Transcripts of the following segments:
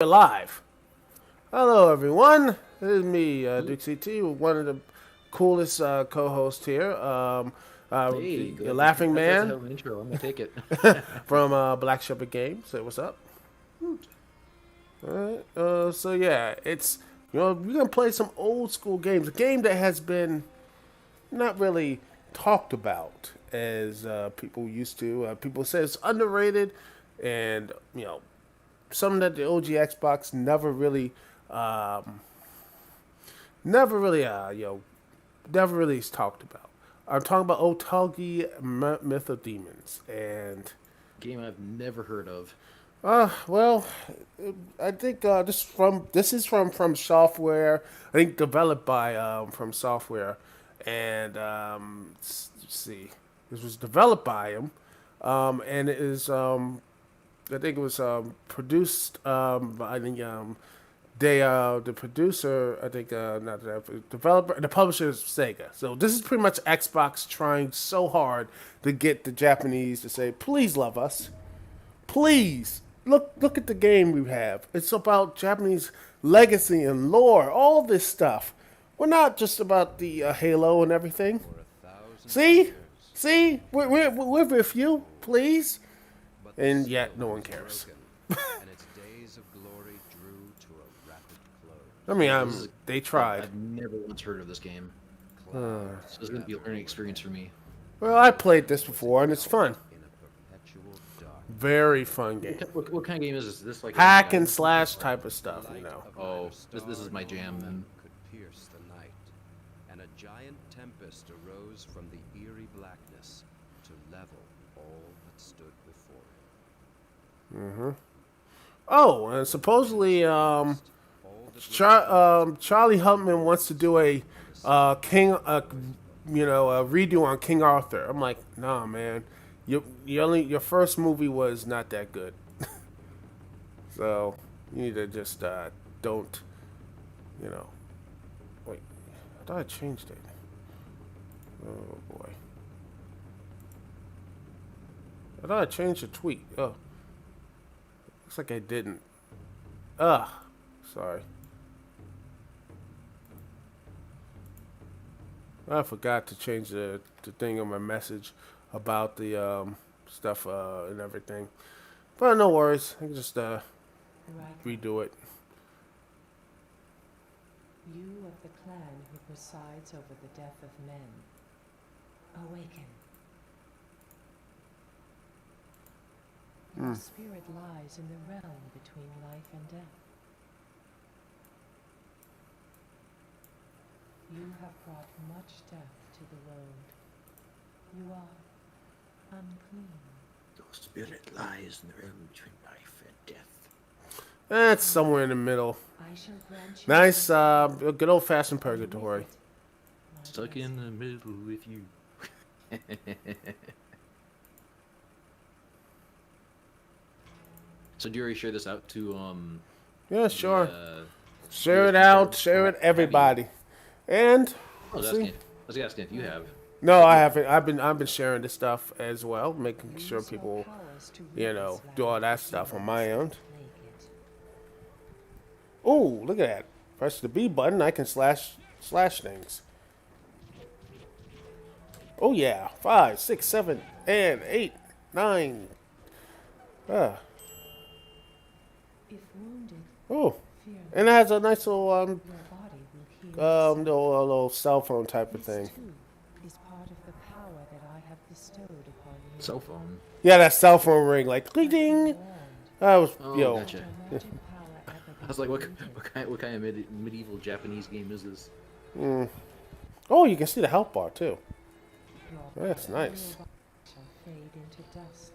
Live. Hello, everyone. This is me, Dukect, one of the coolest co-hosts here. Hey, The Laughing that's a Man hell of an intro. I'm gonna take it. from Black Shepherd Games. Say what's up. Alright. So yeah, it's we're gonna play some old school games. A game that has been not really talked about as people used to. People say it's underrated, and something that the OG Xbox um, never really is talked about. I'm talking about Otogi Myth of Demons, and Game I've never heard of. well, I think this is from software. I think developed by from software, and let's see, this was developed by him, and it is I think it was produced by the producer, I think, not the developer, the publisher is Sega. So this is pretty much Xbox trying so hard to get the Japanese to say, please love us. Please. Look at the game we have. It's about Japanese legacy and lore, all this stuff. We're not just about the Halo and everything. See? See? We're with you. Please. And yet, no one cares. I mean, they tried. I've never once heard of this game. So it's gonna be a learning experience for me. Well, I played this before, and it's fun. Very fun game. What kind of game is this? Is this like Hack and slash type of stuff, you know. Oh, this is my jam then. Could pierce the night, and a giant tempest arose from the eerie blackness to level all that stood before it. Oh, and supposedly, Charlie Huntman wants to do a redo on King Arthur. I'm like, nah, man. Your first movie was not that good, so you need to just don't, Wait, I thought I changed it. Oh boy, I thought I changed the tweet. Oh, looks like I didn't. Ugh, sorry. I forgot to change the thing on my message about the stuff and everything. But no worries. I can just redo it. You of the clan who presides over the death of men, awaken. Your spirit lies in the realm between life and death. You have brought much death to the world. You are unclean. Your spirit lies in the realm between life and death. That's somewhere in the middle. I shall grant you Nice, good old fashioned purgatory. Stuck in the middle with you. So do you already share this out to Yeah, sure. the, Share it USB out. cards? Share it, Have you? everybody. And I was see. asking. I was asking if you have. No, I haven't. I've been sharing this stuff as well, making sure people, do all that stuff on my end. Oh, look at that! Press the B button. I can slash things. Oh yeah, 5, 6, 7, and 8, 9. If wounded, Oh, fear and it has a nice little your body will heal. little cell phone type of This thing. too is part of the power that I have bestowed upon you. Cell phone. Yeah, that cell phone ring, like ding ding. That was Oh, yo. gotcha. Magic power ever I was like, be wounded. what kind of medieval Japanese game is this? Oh, you can see the health bar too. Your That's body nice. shall fade into dust.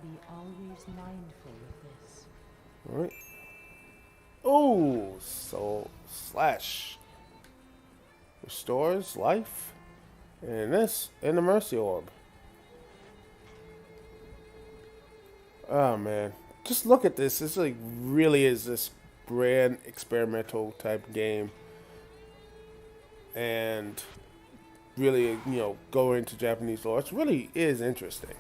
Be always mindful of this. All right. Oh, so slash restores life, and this in the mercy orb. Oh man, just look at this. This like really is this grand experimental type game, and really, go into Japanese lore. It really is interesting.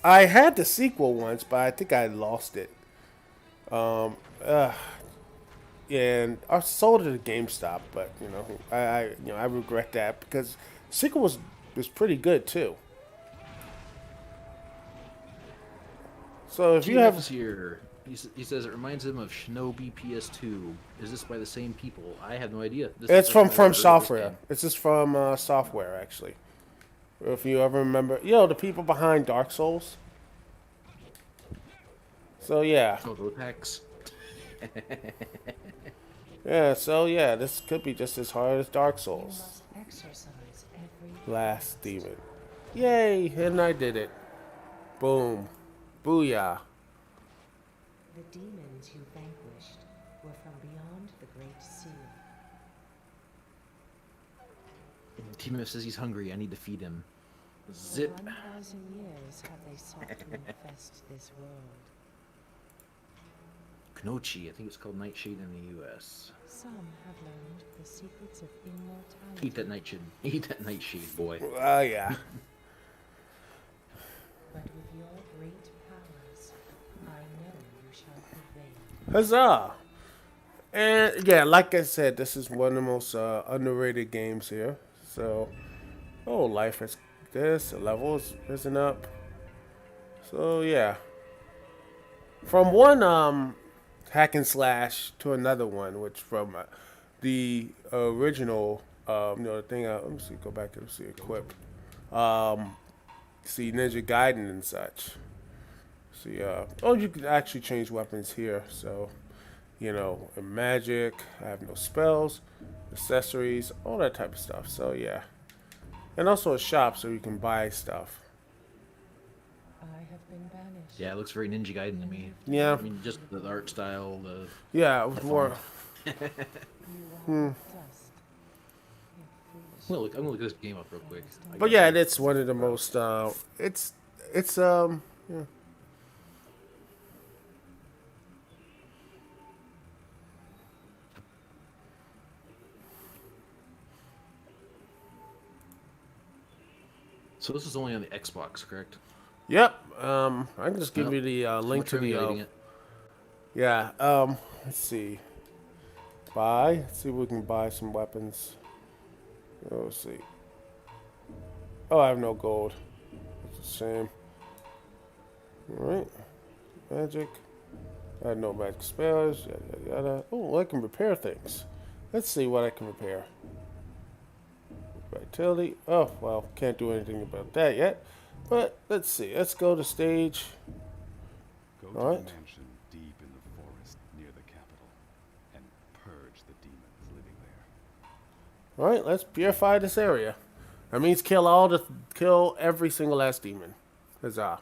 I had the sequel once, but I think I lost it. And I sold it at GameStop, but I regret that because sequel was pretty good too. So if you TMF is have, here. He says it reminds him of Shinobi PS2. Is this by the same people? I have no idea. This is it's the from first time I've heard of this software. game. It's just from software actually. If you ever remember, the people behind Dark Souls. So yeah, Oh, the packs. yeah. So yeah, this could be just as hard as Dark You Souls. must exercise every Last demon. Yay! And I did it. Boom. Booyah. The demons you vanquished were from beyond the Great Sea. TMF says he's hungry. I need to feed him. For Zip. 1,000 years have they sought to infest this world. Knochi. I think it's called Nightshade in the U.S. Some have learned the secrets of immortality. Eat that nightshade. Eat that nightshade, boy. Oh yeah. But with your great powers, I know you shall prevail. Huzzah! And yeah, like I said, this is one of the most underrated games here. So, life is this. The levels risen up. So yeah, from one hack and slash to another one, which from the original, the thing. Let me see. Go back and see equip. See Ninja Gaiden and such. See, you can actually change weapons here. So, in magic, I have no spells, accessories, all that type of stuff. So yeah, and also a shop so you can buy stuff. I have been banished. Yeah, it looks very Ninja Gaiden to me. Yeah, I mean, just the art style, the yeah, it was more. You are dust. Yet foolish. I'm gonna look this game up real quick. But yeah, it's one of the most. It's yeah. So this is only on the Xbox, correct? Yep. I can just give Well, you the link to the. Triangulating it. Yeah. Let's see. Buy. Let's see if we can buy some weapons. Let's see. Oh, I have no gold. It's a shame. Alright. Magic. I have no magic spells. Yada yada yada. Oh, I can repair things. Let's see what I can repair. Vitality. Oh, well, can't do anything about that yet. But let's see. Let's go to stage. Go to Alright. the mansion deep in the forest near the capital and purge the demons living there. Alright, let's purify this area. That means kill every single last demon. Huzzah.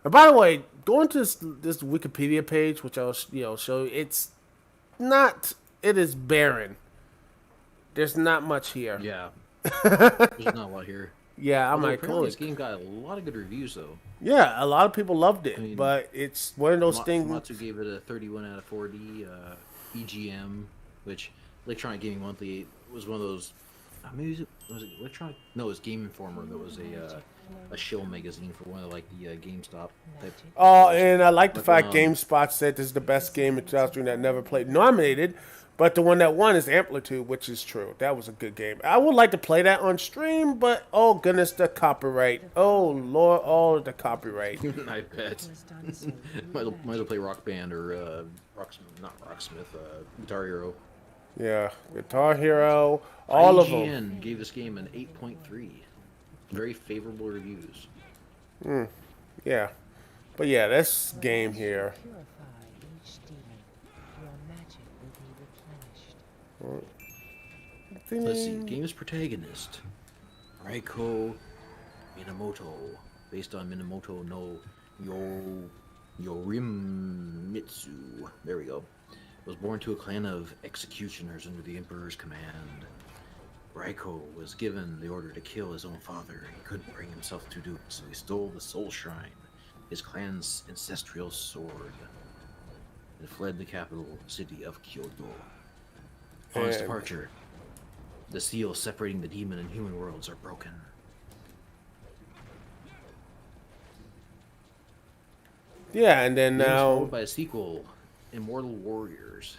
And by the way, going to this Wikipedia page, which I'll show you, it is barren. There's not much here. Yeah. There's not a lot here. Yeah, I'm Although like, apparently holy. this game got a lot of good reviews, though. Yeah, a lot of people loved it, I mean, but it's one of those things. Matsu gave it a 31 out of 40. EGM, which Electronic Gaming Monthly was one of those. Maybe was it Electronic? No, it was Game Informer. That was a shill magazine for one of the GameStop type. Oh, and I like the But, fact GameSpot said this is the best game in 2003 that never played nominated, but the one that won is Amplitude, which is true. That was a good game. I would like to play that on stream, but oh goodness, the copyright. Oh Lord, all the copyright. I bet. Was done so you Might as imagine. well play Rock Band or not Rocksmith, Guitar Hero. Yeah, Guitar Hero, all of them. IGN gave this game an 8.3. Very favorable reviews. Yeah, but yeah, this game here. Purify each demon. Your magic will be replenished. Let's see. Game's protagonist, Raikoh Minamoto, based on Minamoto no Yorimitsu. There we go. Was born to a clan of executioners under the Emperor's command. Raikoh was given the order to kill his own father. He couldn't bring himself to do it, so he stole the Soul Shrine, his clan's ancestral sword, and fled the capital city of Kyoto. On his And- departure, the seals separating the demon and human worlds are broken. Yeah, and then The game was now followed by a sequel, Immortal Warriors.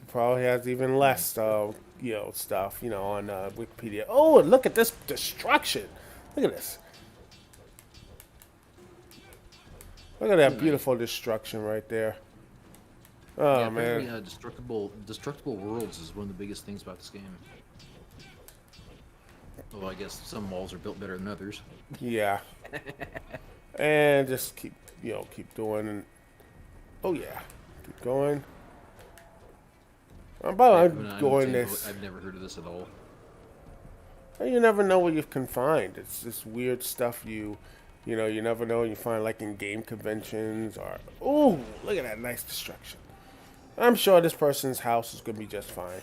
probably has even less, stuff, on Wikipedia. Oh, and look at this destruction! Look at this. Look at that Nice. beautiful destruction right there. Yeah, Oh man. apparently, destructible worlds is one of the biggest things about this game. Although I guess some walls are built better than others. Yeah. And just keep doing. And, oh yeah, keep going. I'm going this. I've never heard of this at all. You never know what you can find. It's this weird stuff you never know. You find like in game conventions or oh, look at that nice destruction. I'm sure this person's house is gonna be just fine.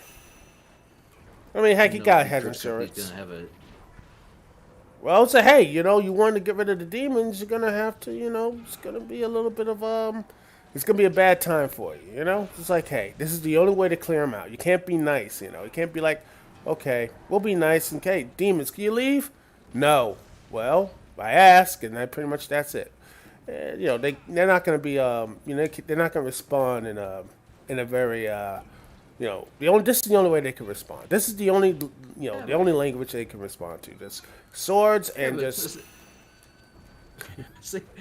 I mean, heck, he has insurance. Gonna have a Well, say, hey, you want to get rid of the demons, you're gonna have to, it's gonna be a little bit of it's gonna be a bad time for you, It's like, hey, this is the only way to clear them out. You can't be nice, You can't be like, okay, we'll be nice, and okay, demons, can you leave? No. Well, I ask, and that's it. They're not gonna be, they're not gonna respond in a very, this is the only way they can respond. This is the only, the only language they can respond to. Just swords and just.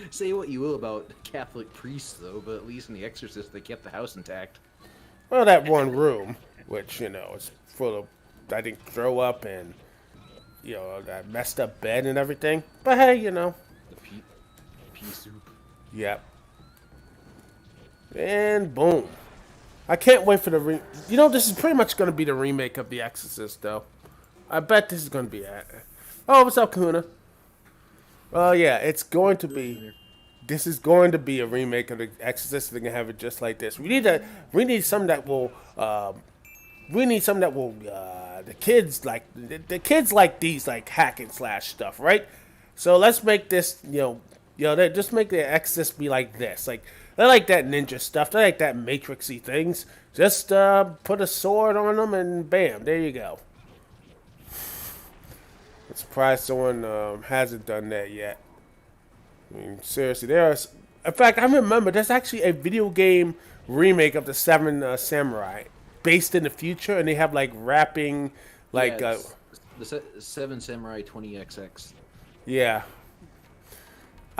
say what you will about Catholic priests, though, but at least in The Exorcist, they kept the house intact. Well, that one room, which is full of, I think, throw up and that messed up bed and everything. But hey, The pea soup. Yep. And boom. I can't wait for this is pretty much going to be the remake of The Exorcist, though. I bet this is going to be it. Oh, what's up, Kahuna? Well, yeah, it's going to be. This is going to be a remake of The Exorcist. They're gonna have it just like this. We need something that will. The kids like the kids like these like hack and slash stuff, right? So let's make this. They just make The Exorcist be like this. Like they like that ninja stuff. They like that matrixy things. Just put a sword on them and bam, there you go. I'm surprised someone hasn't done that yet. I mean, seriously, in fact, I remember there's actually a video game remake of the Seven Samurai based in the future, and they have like rapping, like the Seven Samurai 20XX. Yeah.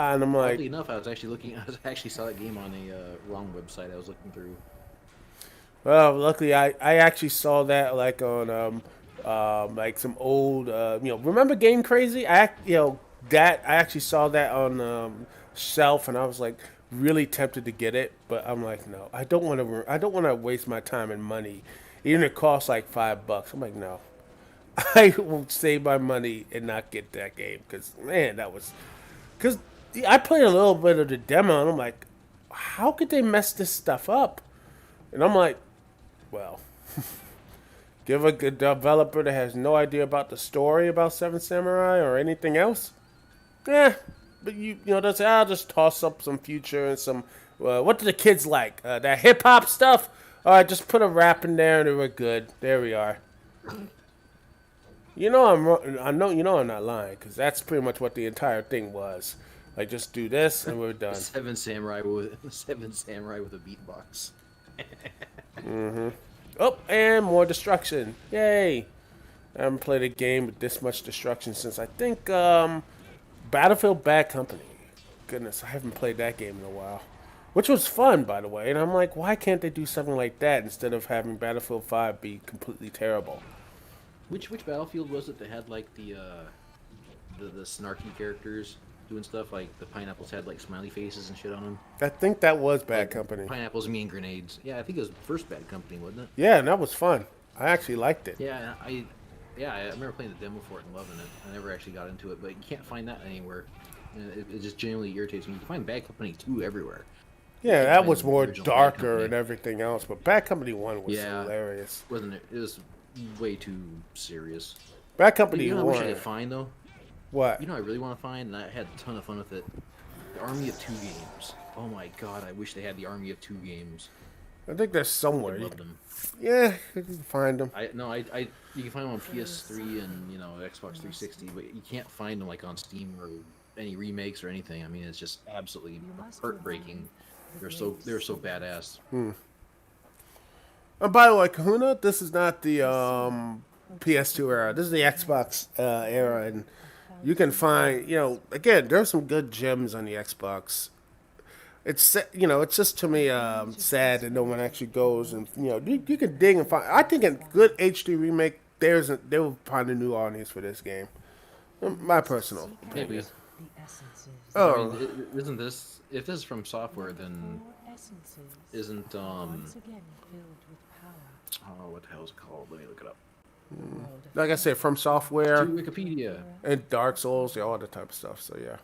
And I'm like, oddly enough, I actually saw that game on a wrong website. I was looking through. well, luckily I actually saw that like on like some old remember Game Crazy? I actually saw that on shelf, and I was like really tempted to get it, but I'm like, no, I don't want to waste my time and money, even if it costs like $5. I'm like, no, I will save my money and not get that game because man, because I played a little bit of the demo, and I'm like, how could they mess this stuff up? And I'm like, well. Give a good developer that has no idea about the story about Seven Samurai or anything else. But I'll just toss up some future and some. What do the kids like? That hip hop stuff. All right, just put a rap in there and we're good. There we are. I know. I'm not lying because that's pretty much what the entire thing was. Like, just do this and we're done. Seven Samurai with a beatbox. Mm-hmm. Oh, and more destruction. Yay. I haven't played a game with this much destruction since I think Battlefield Bad Company. Goodness, I haven't played that game in a while. Which was fun, by the way. And I'm like, why can't they do something like that instead of having Battlefield 5 be completely terrible? Which Battlefield was it that had like the snarky characters doing stuff? Like the pineapples had like smiley faces and shit on them. I think that was Bad Company. Pineapples mean grenades. Yeah, I think it was the first Bad Company, wasn't it? Yeah, and that was fun. I actually liked it. Yeah, I remember playing the demo for it and loving it. I never actually got into it, but you can't find that anywhere. It just genuinely irritates me. You can find Bad Company 2 everywhere. Yeah, that was more darker and everything else, but Bad Company 1 was hilarious. Wasn't it? It was way too serious. Bad Company 1. I wish I could find, though? What? I really want to find, and I had a ton of fun with it. The Army of Two games. Oh my god, I wish they had the Army of Two games. I think they're somewhere. I love them. Yeah, you can find them. You can find them on PS3 and Xbox 360, but you can't find them like on Steam or any remakes or anything. I mean, it's just absolutely must heartbreaking. revive the They're so great badass. And by the way, Kahuna, this is not the PS2 era. This is the Xbox era, and you can find, again, there's some good gems on the Xbox. It's just to me sad that no one actually goes and you can dig and find. I think a good HD remake, they will find a new audience for this game. My personal Maybe. opinion. The essences. I Oh, mean, isn't this if this is from software, then Four essences. isn't Once again filled with power. what the hell is it called? Let me look it up. The world of like I said, from To software Wikipedia. and Dark Souls, all that type of stuff. So yeah.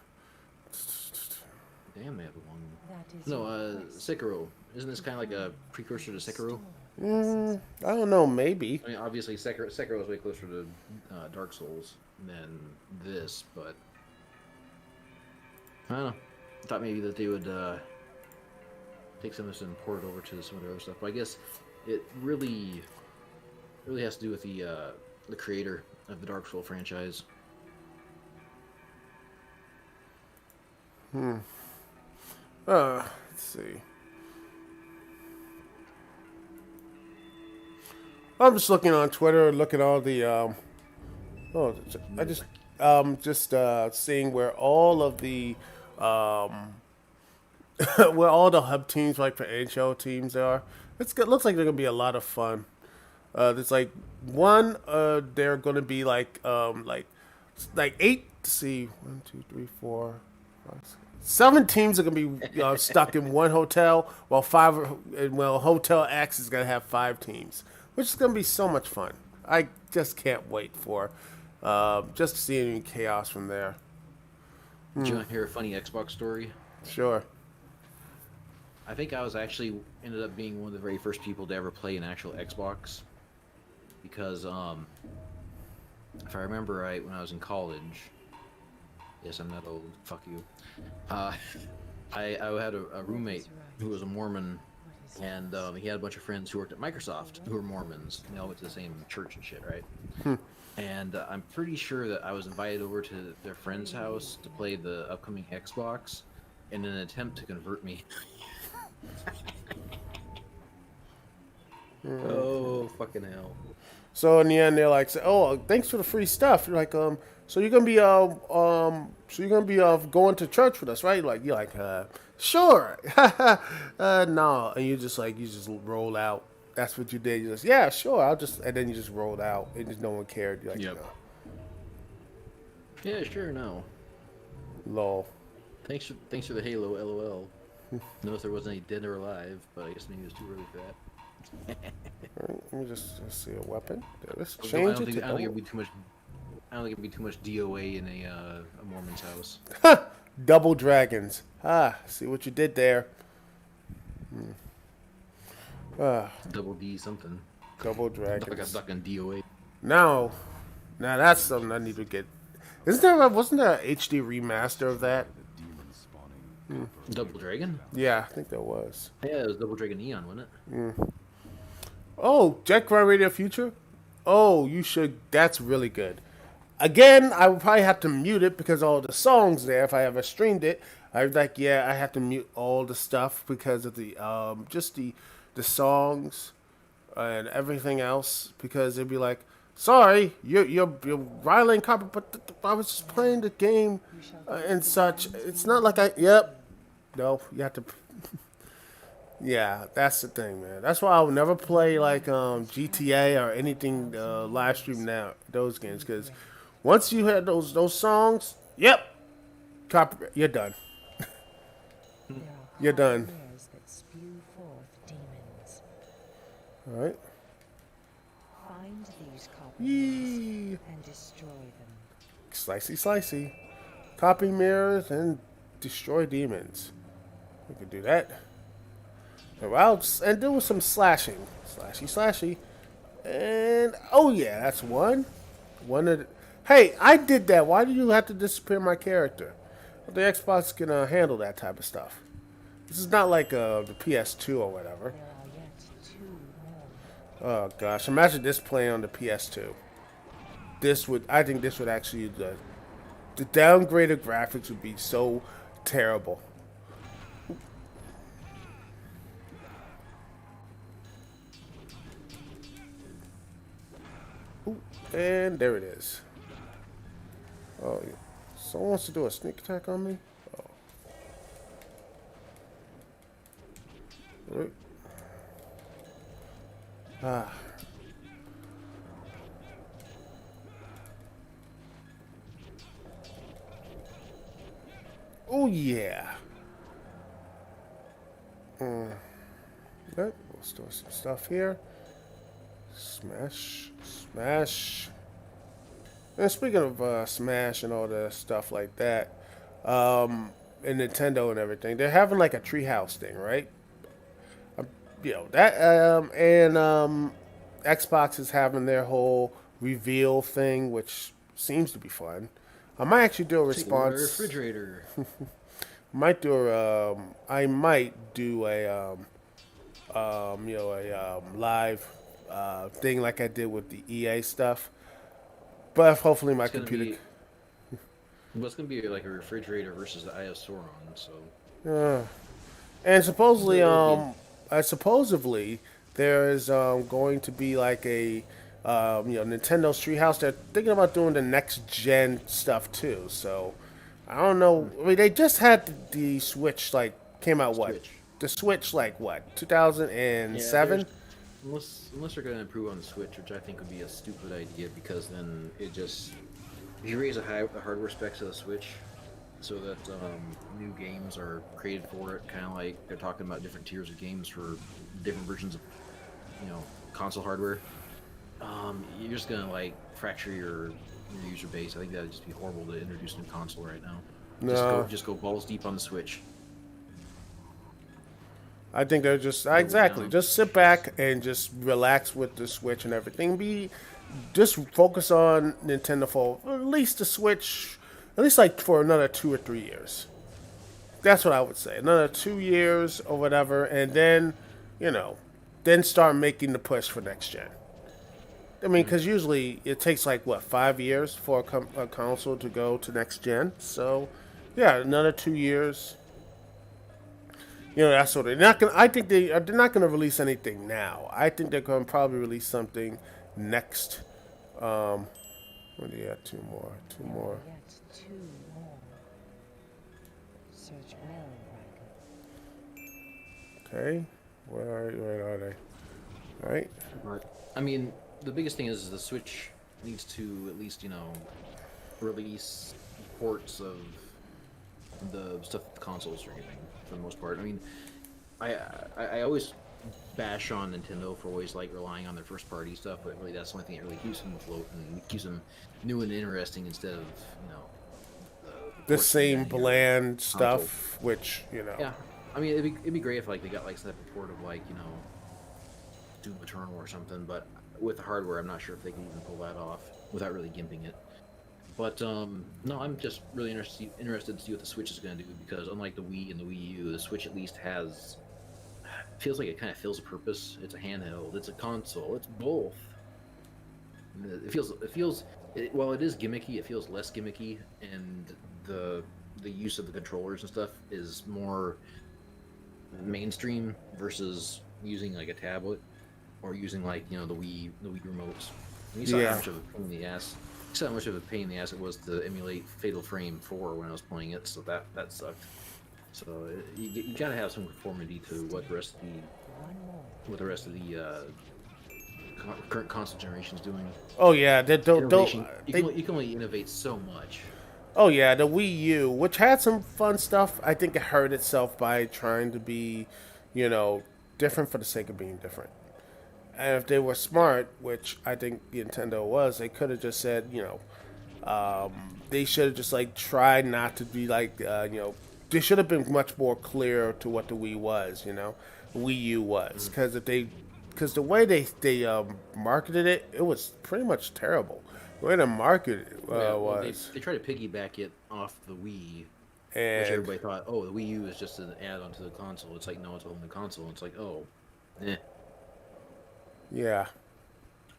Damn, they have one. that is No, your quest. Sekiro. Isn't this kind of like a precursor to Sekiro? I don't know, maybe. I mean, obviously Sekiro is way closer to Dark Souls than this, but I don't know. I thought maybe that they would take some of this and port it over to some of their other stuff. But I guess it really has to do with the creator of the Dark Souls franchise. Let's see. I'm just looking on Twitter, looking at all the seeing where all of the where all the hub teams like for NHL teams are. It's good. Looks like they're gonna be a lot of fun. There's like one. They're gonna be like eight. Let's see, 1, 2, 3, 4, 5, 6, 7 teams are gonna be stuck in one hotel, while Hotel X is gonna have 5 teams, which is gonna be so much fun. I just can't wait for just to see any chaos from there. Do you want to hear a funny Xbox story? Sure. I think I was actually ended up being one of the very first people to ever play an actual Xbox because if I remember right, when I was in college, yes, I'm not old. Fuck you. I had a roommate who was a Mormon, and he had a bunch of friends who worked at Microsoft who were Mormons. And they all went to the same church and shit, right? And I'm pretty sure that I was invited over to their friend's house to play the upcoming Xbox in an attempt to convert me. Oh, fucking hell. So in the end, they're like, "Oh, thanks for the free stuff." You're like, so you're gonna be going to church with us, right? You're like, sure. No, and you just roll out. That's what you did. You just, yeah, sure. And then you just rolled out, and just no one cared. You're like, Yep. Yeah, sure, no. Lol. Thanks for the Halo, LOL. Notice there wasn't any dead or alive, but I guess maybe it was too early for that. All right, let me just see a weapon. Let's I change don't it think to it'd be too much. I don't think it'd be too much DOA in a Mormon's house. double dragons. See what you did there. Double D something. Double Like a dragons. duck in DOA. Now that's something I need to get. Wasn't there a HD remaster of that? The demon spawning. Double Dragon? Yeah, I think there was. Yeah, it was Double Dragon Neon, wasn't it? Oh, Jet Grind Radio Future? Oh, you should. That's really good. Again, I would probably have to mute it because all the songs there, if I ever streamed it, I was like, yeah, I have to mute all the stuff because of the just the songs and everything else, because it'd be like, sorry, you're violating copy, but I was just playing the game and such. It's not like no, you have to. Yeah, that's the thing, man. That's why I would never play like GTA or anything live stream now those games, because once you had those songs, you're done. There are You're done. fires that spew forth demons. All right. Find these copper Yee. and destroy them. Slicey. Copy mirrors and destroy demons. We could do that. And do some slashing. Slashy. And, oh yeah, that's one. Hey, I did that. Why do you have to disappear my character? The Xbox can handle that type of stuff. This is not like the PS2 or whatever. There are yet 2 more. Oh gosh, imagine this playing on the PS2. I think this would actually the downgraded graphics would be so terrible. Ooh, and there it is. Oh, yeah. Someone wants to do a sneak attack on me? Oh. Right. Ah. Oh, yeah. Right. We'll store some stuff here. Smash. Smash. And speaking of Smash and all the stuff like that, and Nintendo and everything, they're having like a treehouse thing, right? You know that, and Xbox is having their whole reveal thing, which seems to be fun. I might actually do a Take a look at our response. refrigerator. I might do a live thing like I did with the EA stuff. But hopefully my It's gonna computer. be what's gonna be like a refrigerator versus the Eye of Sauron. So And supposedly, it'll be supposedly there is going to be like a, Nintendo's Treehouse. They're thinking about doing the next gen stuff too. So I don't know. I mean, they just had the Switch like came out what? Switch. The Switch like what? 2007. Unless they're gonna improve on the Switch, which I think would be a stupid idea because then it just if you raise the hardware specs of the Switch so that new games are created for it, kind of like they're talking about different tiers of games for different versions of console hardware. You're just gonna like fracture your user base. I think that'd just be horrible to introduce a new console right now. No, Just go balls deep on the Switch. I think they're just Double exactly down. just sit back and just relax with the Switch and everything. Just focus on Nintendo for at least the Switch, at least like for another 2 or 3 years. That's what I would say. Another 2 years or whatever, and then, you know, then start making the push for next gen. I mean, because usually it takes like what 5 years for a console to go to next gen. So, yeah, another 2 years. You know, that's sort of. They're not gonna. I think they're not gonna release anything now. I think they're gonna probably release something next. What do you got? Two more. Two more. Yet two more. Search well, Raikoh. Okay. Where are they? All right. But I mean, the biggest thing is the Switch needs to at least release ports of the stuff that the consoles are getting for the most part. I mean, I always bash on Nintendo for always like relying on their first party stuff, but really that's the only thing that really keeps them afloat and keeps them new and interesting instead of The ports same from your bland console. stuff, which Yeah, I mean it'd be great if like they got like some type of port of like Doom Eternal or something, but with the hardware, I'm not sure if they can even pull that off without really gimping it. But no, I'm just really interested to see what the Switch is going to do because unlike the Wii and the Wii U, the Switch at least feels like it kind of fills a purpose. It's a handheld, it's a console, it's both. While it is gimmicky, it feels less gimmicky, and the use of the controllers and stuff is more mainstream versus using like a tablet or using like the Wii remotes. And you saw Yeah. how much of a pain in the ass. You saw how much of a pain in the ass it was to emulate Fatal Frame 4 when I was playing it, so that sucked. So you gotta have some conformity to what the rest of One more. current console generation's doing. Oh yeah, they don't. Innovation, you They, can only innovate so much. oh yeah, the Wii U, which had some fun stuff. I think it hurt itself by trying to be, different for the sake of being different. And if they were smart, which I think Nintendo was, they could have just said, they should have just like tried not to be like, they should have been much more clear to what the Wii was, Wii U was, because the way they marketed it, it was pretty much terrible. The way they marketed it was, They try to piggyback it off the Wii, which and everybody thought, oh, the Wii U is just an add-on to the console. It's like, no, it's a whole new console. It's like, oh, eh. yeah,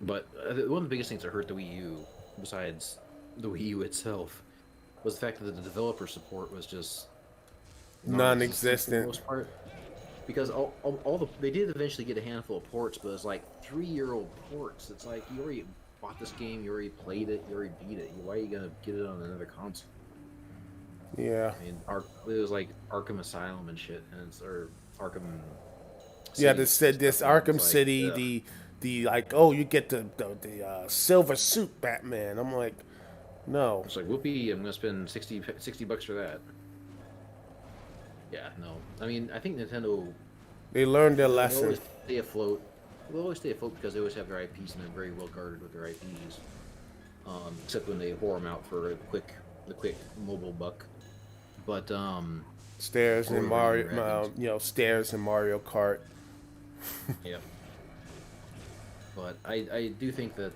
But one of the biggest things that hurt the Wii U, besides the Wii U itself, was the fact that the developer support was just for the Non-existent. most part. Because all the they did eventually get a handful of ports, but it's like 3-year-old ports. It's like you already bought this game, you already played it, you already beat it. Why are you gonna get it on another console? Yeah. I mean, it was like Arkham Asylum and shit, and or Arkham. Yeah, City this and this stuff, and Arkham it's like, City, ugh. the like, oh, you get the silver suit Batman. I'm like, no. It's like, whoopee! I'm gonna spend 60 bucks for that. Yeah, no. I mean, I think Nintendo They learned their they'll lesson. always stay afloat. They'll always stay afloat because they always have their IPs and they're very well guarded with their IPs. Except when they whore them out for the quick mobile buck. But Stairs Or and running Mario, rapids. stairs and Mario Kart. yeah. But I do think that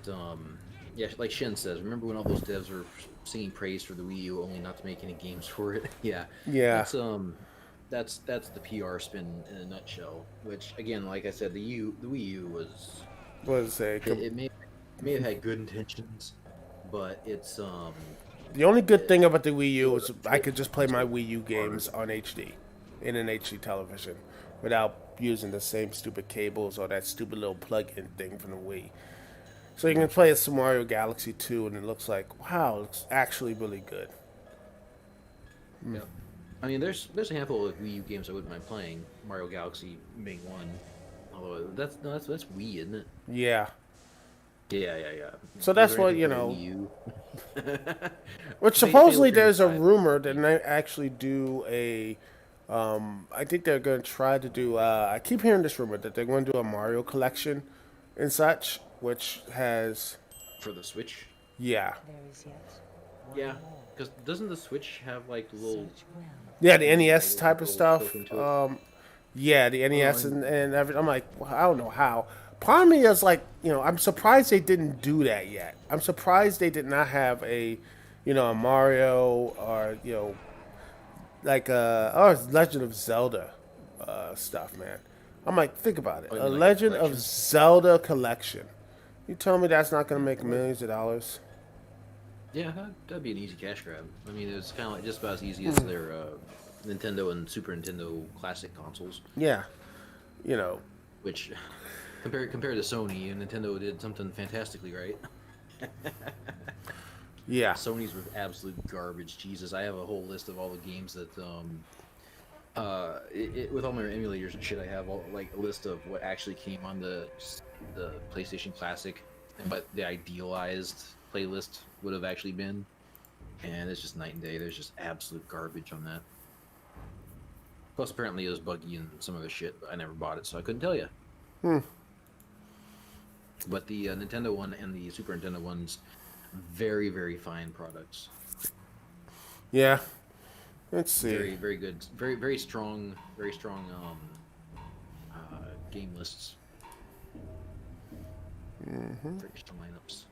yeah, like Shen says, remember when all those devs were singing praise for the Wii U only not to make any games for it? Yeah. Yeah. That's the PR spin in a nutshell. Which again, like I said, the Wii U was Was a it may have had good intentions, but it's the only good thing about the Wii U is I could just play my Wii U games on HD in an HD television without using the same stupid cables or that stupid little plug-in thing from the Wii. So you can play some Mario Galaxy 2 and it looks like, wow, it's actually really good. yeah. I mean, there's a handful of Wii U games I wouldn't mind playing. Mario Galaxy being one. Although that's Wii, isn't it? Yeah. Yeah. So Is that's there what, anything for Wii U? Which They supposedly look there's a 35. rumor that they actually do a. I think they're going to try to do. I keep hearing this rumor that they're going to do a Mario collection and such, which has. For the Switch. Yeah. There is yet one Yeah, more. because doesn't the Switch have like little? Search well. Yeah, the NES little type of controls stuff. built into it? Yeah, the NES and- and everything. I'm like, well, I don't know how. Part of me is like, I'm surprised they didn't do that yet. I'm surprised they did not have a Mario or like Legend of Zelda stuff, man. I'm like, think about it. Oh, you A mean like a Legend of collection? Zelda collection. You tell me that's not going to make millions of dollars? Yeah, that'd be an easy cash grab. I mean, it's kind of like just about as easy as their Nintendo and Super Nintendo classic consoles. Yeah. Which, compared to Sony, and Nintendo did something fantastically right. Yeah. Sony's were absolute garbage. Jesus, I have a whole list of all the games that with all my emulators and shit, I have like a list of what actually came on the PlayStation Classic and what the idealized playlist would have actually been, and it's just night and day. There's just absolute garbage on that. Plus, apparently, it was buggy and some other shit, but I never bought it, so I couldn't tell you. But the Nintendo one and the Super Nintendo one's very, very fine products. Yeah. Let's see. Very, very good. Very, very strong game lists. Very strong lineups.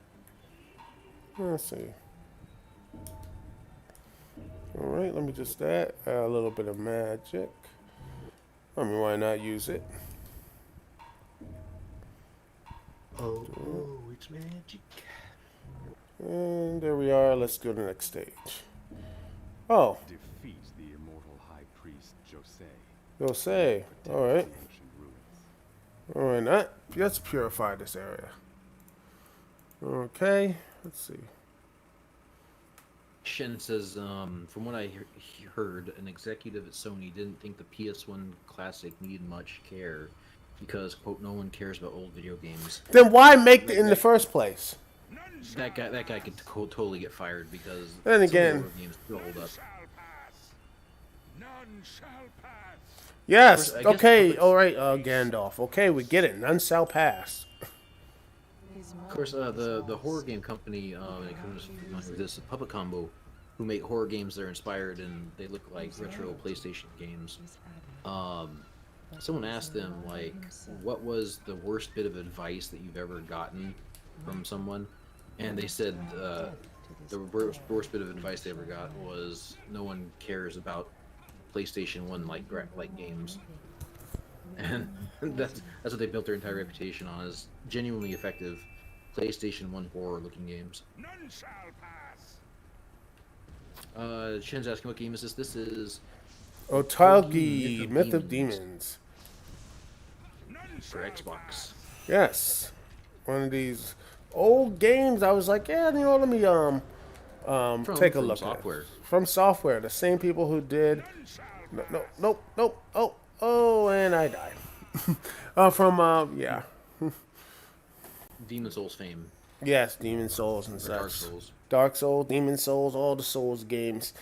Let's see. All right, let me just add a little bit of magic. I mean, why not use it? Oh, it's magic. And there we are. Let's go to the next stage. Oh, Defeat the immortal high priest Jose. you'll say. All right. The ancient ruins. All right, let's purify this area. Okay, let's see. Shen says, from what I heard, an executive at Sony didn't think the PS1 Classic needed much care because, quote, no one cares about old video games. Then why make it in the first place? That guy could totally get fired because Then some of the again- older games still hold up. None shall pass. Yes. I guess Okay. puppets- All right, Gandalf. Okay, we get it. None shall pass. His Of course, the horror game company, when it comes to this Puppet Combo, who make horror games that are inspired and they look like retro PlayStation games. Someone asked them, like, what was the worst bit of advice that you've ever gotten from someone? And they said the worst bit of advice they ever got was no one cares about PlayStation 1 like games. And that's what they built their entire reputation on, is genuinely effective PlayStation 1 horror looking games. None shall pass. Shin's asking what game is this? This is Otogi, Myth of Demons. for Xbox. Yes, one of these old games. I was like, yeah, let me take a From look Software. at it. From Software, the same people who did. Nope. Oh, and I died. Yeah, Demon Souls fame. yes, Demon Souls and Or such. Dark Souls. Dark Souls, Demon Souls, all the Souls games.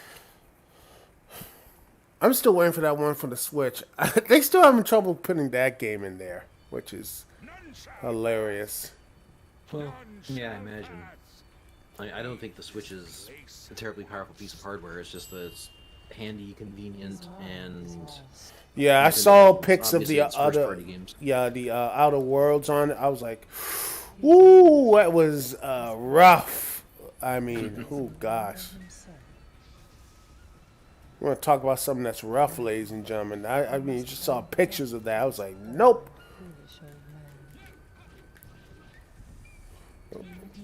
I'm still waiting for that one for the Switch. They still having trouble putting that game in there, which is hilarious. Well, yeah, I imagine. I don't think the Switch is a terribly powerful piece of hardware. It's just that it's handy, convenient, and Yeah, I Nintendo- saw pics of obviously the it's other, first-party games. yeah, the Outer Worlds on it. I was like, ooh, that was rough. I mean, oh gosh. We want to talk about something that's rough, ladies and gentlemen. I mean, you just saw pictures of that. I was like, nope.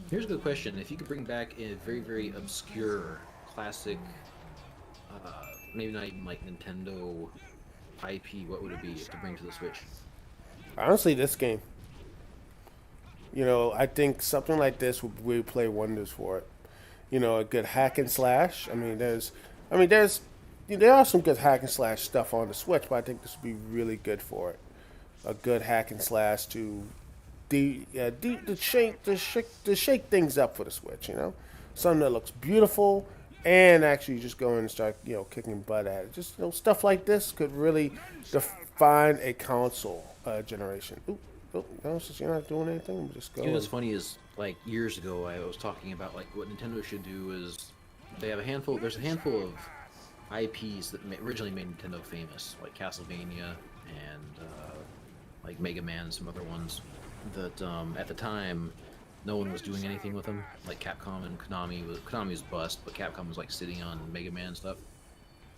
Here's a good question: if you could bring back a very, very obscure classic, maybe not even like Nintendo IP, what would it be to bring to the Switch? Honestly, this game. I think something like this would really play wonders for it. A good hack and slash. There are some good hack and slash stuff on the Switch, but I think this would be really good for it. A good hack and slash to shake things up for the Switch. Something that looks beautiful and actually just go in and start kicking butt at it. Just stuff like this could really define a console generation. No, since you're not doing anything, we'll just go. You know what's funny is, like, years ago I was talking about like what Nintendo should do is they have a handful. There's a handful of IPs that originally made Nintendo famous, like Castlevania and like Mega Man and some other ones that at the time no one was doing anything with them. Like Capcom and Konami was bust, but Capcom was like sitting on Mega Man stuff.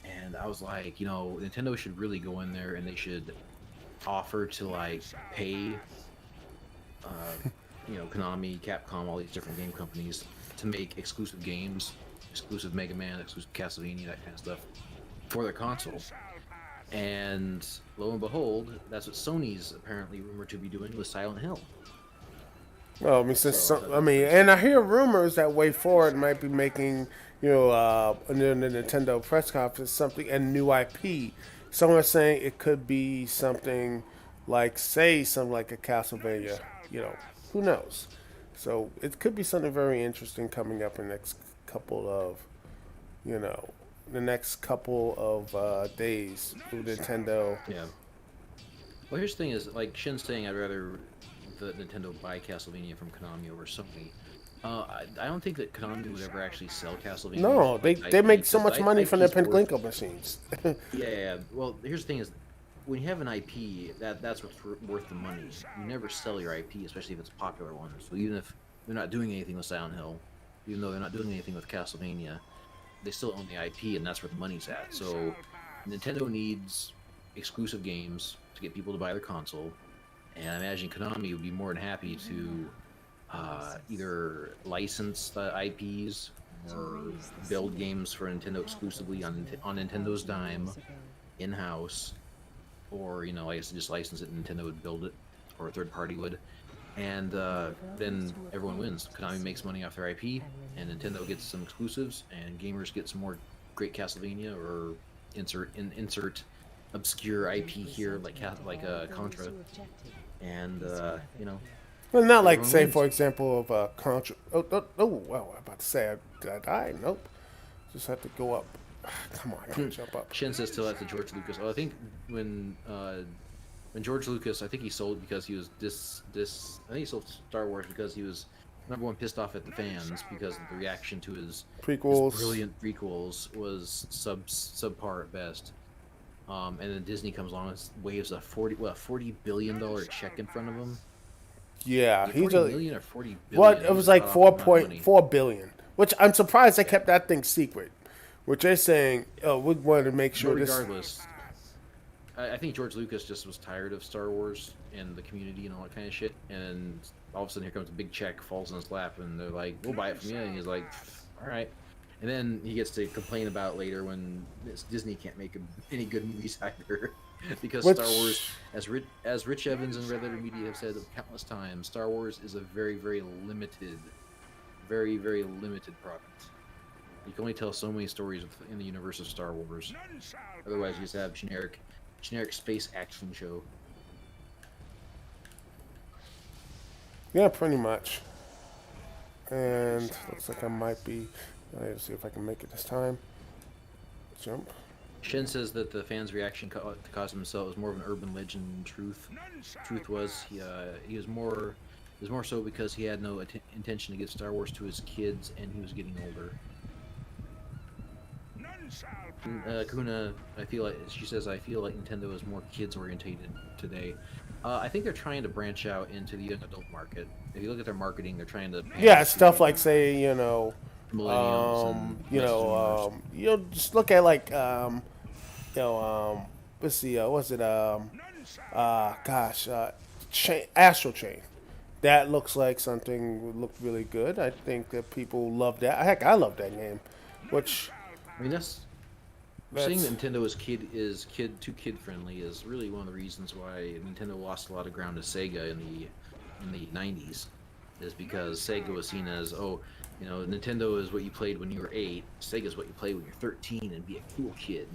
And I was like, Nintendo should really go in there and they should offer to like pay Konami, Capcom, all these different game companies to make exclusive games, exclusive Mega Man, exclusive Castlevania, that kind of stuff for their console. And lo and behold, that's what Sony's apparently rumored to be doing with Silent Hill. Well, and I hear rumors that Way Forward might be making, in the Nintendo press conference, a new IP. Some are saying it could be something like a Castlevania. Who knows? So it could be something very interesting coming up in the next couple of days with Nintendo. Yeah. Well, here's the thing: is like Shin's saying, I'd rather the Nintendo buy Castlevania from Konami over Sony. I don't think that Konami would ever actually sell Castlevania. No, they make so much money from their Plinko machines. Yeah. Well, here's the thing: is when you have an IP, that's what's worth the money. You never sell your IP, especially if it's a popular one. So even if they're not doing anything with Silent Hill, even though they're not doing anything with Castlevania, they still own the IP, and that's where the money's at. So Nintendo needs exclusive games to get people to buy their console, and I imagine Konami would be more than happy to either license the IPs or build games for Nintendo exclusively on Nintendo's dime in-house, or I guess just license it and Nintendo would build it, or a third party would, and then everyone wins. Konami makes money off their IP, and Nintendo gets some exclusives, and gamers get some more great Castlevania, or insert obscure IP here like Contra, and Well, not like, everyone say, wins. for example, of Contra. Oh, well, I'm about to say, did I die? Nope. Just have to go up. Come on, jump up. Shin says still at the George Lucas. Oh, I think when George Lucas, I think he sold because he was I think he sold Star Wars because he was number one pissed off at the fans because the reaction to his Prequels. brilliant prequels was subpar at best. And then Disney comes along and waves a $40 billion check in front of him. Yeah, Like he's 40 a. million or 40 billion. What? It was like Cut off the amount of money. 4.4 billion, which I'm surprised they kept that thing secret. Which they're saying, we wanted to make sure But this. regardless, I think George Lucas just was tired of Star Wars and the community and all that kind of shit. And all of a sudden, here comes a big check, falls in his lap, and they're like, "We'll buy it from you." And he's like, "All right." And then he gets to complain about later when Disney can't make any good movies either. Because Which, Star Wars, as Rich Evans and Red Letter Media have said countless times, Star Wars is a very, very limited product. You can only tell so many stories in the universe of Star Wars. Otherwise, you just have generic space action show. yeah, pretty much. And looks like I might be. Let's see if I can make it this time. Jump. Shen says that the fans' reaction to Cosmo himself was more of an urban legend than truth. Truth was he was more so because he had no intention to give Star Wars to his kids, and he was getting older. Kuna, I feel like Nintendo is more kids orientated today. I think they're trying to branch out into the young adult market. If you look at their marketing, they're trying to Yeah, stuff like say millennials just look at like let's see, what's it Astral Chain. That looks like something would look really good. I think that people love that. Heck, I love that game. Which I mean, saying Nintendo is too kid friendly is really one of the reasons why Nintendo lost a lot of ground to Sega in the 90s, is because Sega was seen as, Nintendo is what you played when you were 8, Sega is what you play when you're 13 and be a cool kid.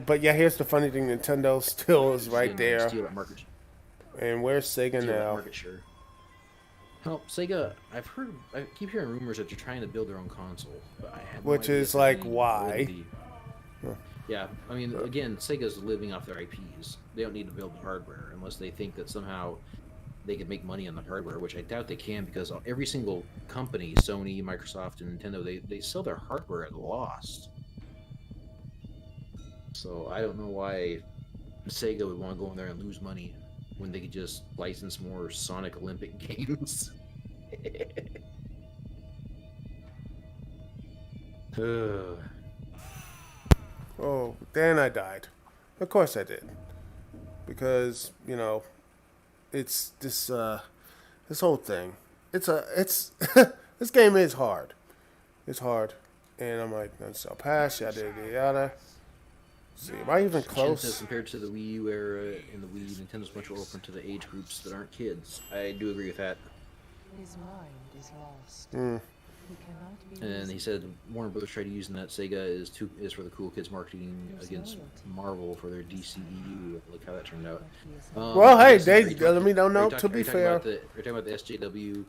But yeah, here's the funny thing: Nintendo still is right there. Steal that market. And where's Sega now? Market share. Well, Sega, I keep hearing rumors that they're trying to build their own console, but I have no Which idea is like why? Yeah, I mean, again, Sega's living off their IPs. They don't need to build the hardware unless they think that somehow they could make money on the hardware, which I doubt they can, because every single company, Sony, Microsoft, and Nintendo, they sell their hardware at a loss. So I don't know why Sega would want to go in there and lose money when they could just license more Sonic Olympic games. Oh, then I died. Of course I did. Because, it's this whole thing. It's this game is hard. It's hard. And I'm like, I'll pass, yada yada yada. See, am I even close? Says compared to the Wii U era and the Wii, Nintendo's much more open to the age groups that aren't kids. I do agree with that. His mind is lost. Mm. He cannot be And he reasoned. said Warner Bros. Tried using that Sega is for the cool kids marketing against Marvel for their DCEU. Look how that turned out. Well, hey, are you let me know. talking- To be fair, are you talking about the SJW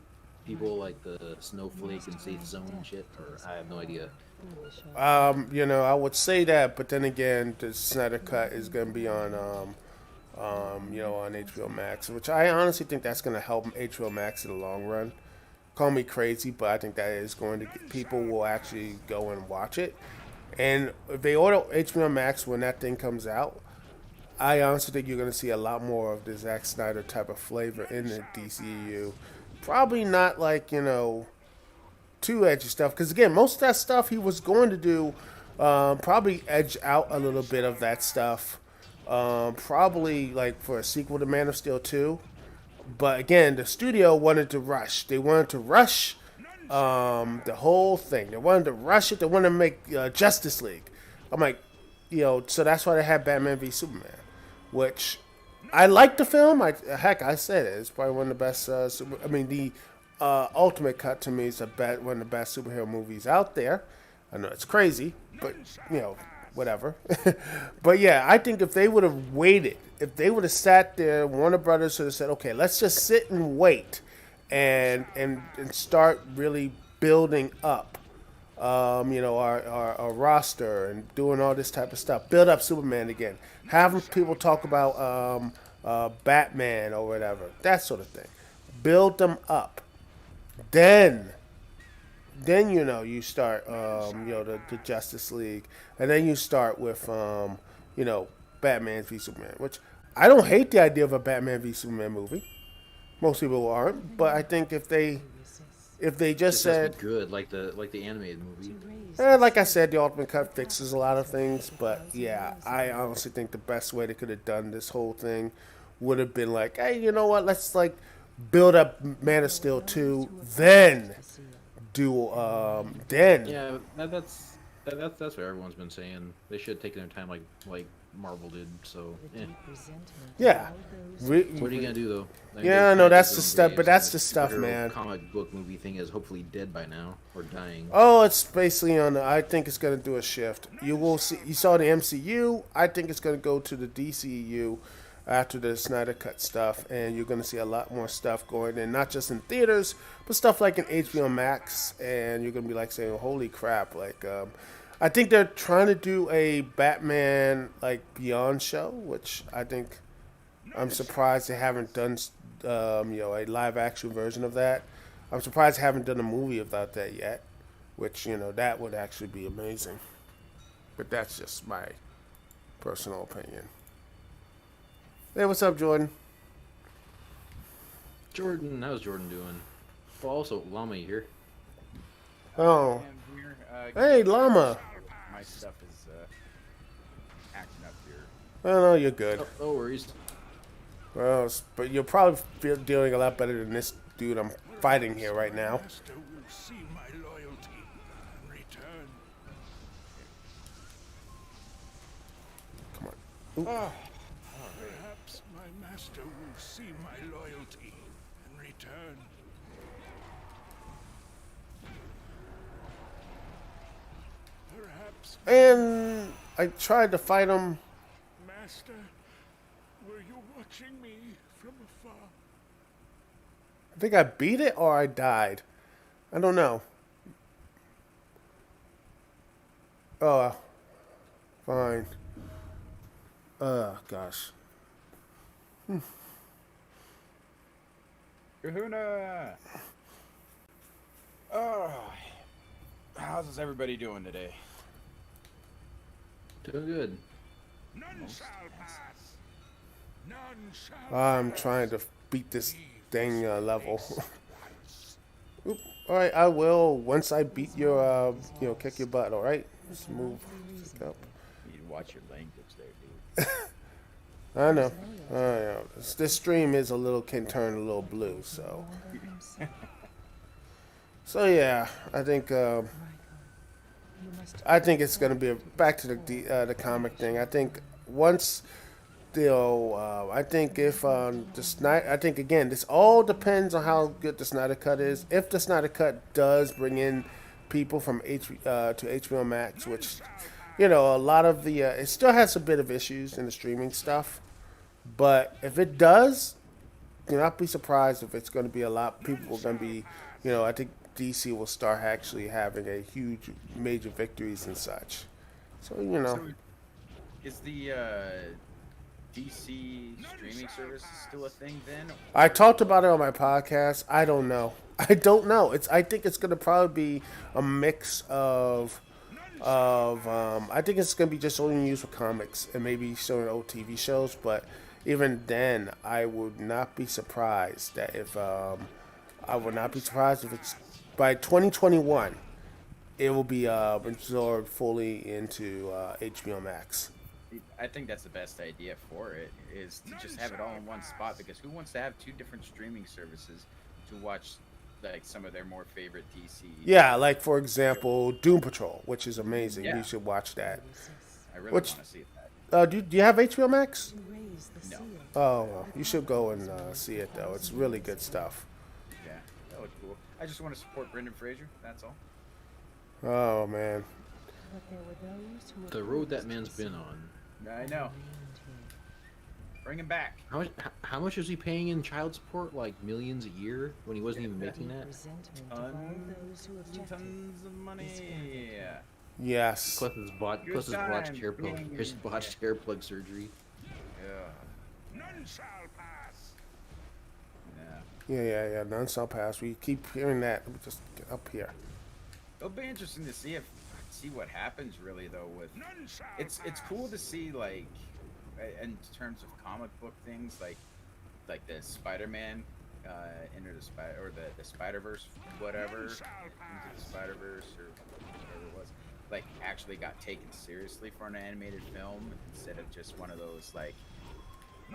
people like the Snowflake and Safe Zone and shit? Or I have no idea. I would say that, but then again, the Snyder Cut is going to be on, on HBO Max, which I honestly think that's going to help HBO Max in the long run. Call me crazy, but I think that is going to get, people will actually go and watch it. And if they order HBO Max when that thing comes out, I honestly think you're going to see a lot more of the Zack Snyder type of flavor in the DCEU. Probably not like, too edgy stuff, because again, most of that stuff he was going to do probably edge out a little bit of that stuff, probably like for a sequel to Man of Steel 2. But again, the studio wanted to rush. They wanted to rush the whole thing. They wanted to rush it. They wanted to make Justice League. I'm like, so that's why they had Batman v Superman, which I like the film. I said it. It's probably one of the best. The Ultimate Cut to me is one of the best superhero movies out there. I know it's crazy, but whatever. But yeah, I think if they would have waited, if they would have sat there, Warner Brothers would have said, okay, let's just sit and wait and start really building up our roster and doing all this type of stuff. Build up Superman again. Having people talk about Batman or whatever. That sort of thing. Build them up. Then you start the Justice League, and then you start with Batman v Superman, which I don't hate the idea of a Batman v Superman movie. Most people aren't, but I think if they just said good, like the animated movie. Like I said, the Ultimate Cut fixes a lot of things, but yeah, I honestly think the best way they could have done this whole thing would have been like, hey, you know what? Let's build up Man of Steel 2, then do Den. Yeah, that's what everyone's been saying. They should have taken their time like Marvel did. So, The eh. deep resentment of Yeah. all those We, What are you gonna do though? Like, Yeah, they're no, trying to that's take the their own stuff, but graves, that's and the stuff, superhero man. Comic book movie thing is hopefully dead by now or dying. Oh, it's basically on. I think it's gonna do a shift. You will see. You saw the MCU. I think it's gonna go to the DCU after the Snyder Cut stuff, and you're gonna see a lot more stuff going in, not just in theaters, but stuff like in HBO Max, and you're gonna be like saying, "Holy crap!" Like, I think they're trying to do a Batman like Beyond show, which I think I'm surprised they haven't done. A live action version of that. I'm surprised they haven't done a movie about that yet, which, that would actually be amazing. But that's just my personal opinion. Hey, what's up, Jordan? Jordan, how's Jordan doing? Well, also, Llama, you here? Oh, And we're, hey, Llama. my stuff is acting up here. Oh, no, you're good. Oh, no worries. Well, but you're probably doing a lot better than this dude I'm fighting here right now. Master will see my loyalty and return. Come on. Perhaps my master will see my loyalty and return. Perhaps, And I tried to fight him. master, were you watching me from afar? I think I beat it or I died. I don't know. Oh, fine. Gosh. Kahuna! Oh, how's everybody doing today? Doing good. None shall pass. None shall I'm trying to beat this dang level. Oop. All right, I will once I beat your, kick your butt. All right, let's move up. You need to watch your language there, dude. I know. I know. This stream is can turn a little blue, so. So yeah, I think it's gonna be back to the comic thing. I think once I think if the Snyder, I think again, this all depends on how good the Snyder Cut is. If the Snyder Cut does bring in people from to HBO Max, which a lot of the it still has a bit of issues in the streaming stuff, but if it does, do not be surprised if it's going to be a lot. People are going to be, I think DC will start actually having a huge major victories and such. So So, is the DC streaming service still a thing then? I talked about it on my podcast. I don't know. I think it's gonna probably be a mix of I think it's gonna be just only used for comics and maybe showing old TV shows. But even then, I would not be surprised that if it's by 2021, it will be absorbed fully into HBO Max. I think that's the best idea for it, is to just have it all in one spot, because who wants to have two different streaming services to watch like some of their more favorite DC? Yeah, like for example, Doom Patrol, which is amazing. Yeah. You should watch that. I really Which- want to see that. Do you have HBO Max? No. Oh, well, you should go and see it though. It's really good stuff. Yeah, that looks cool. I just want to support Brendan Fraser, that's all. Oh man. But there were those who The road that opposed man's DC been on. I know. Bring him back. How much was he paying in child support? Like millions a year when he wasn't even making that? resentment of all those who objected. Tons of money. Yeah. Yes. Plus his Good botched times. hair plug surgery. None shall pass. Yeah. Yeah. None shall pass. We keep hearing that. Let me just get up here. It'll be interesting to see what happens really though with None shall it's pass. cool to see like in terms of comic book things like the Spider-Man Enter the Spider or the Spider-Verse whatever Into the Spider-Verse or whatever it was, like actually got taken seriously for an animated film instead of just one of those like,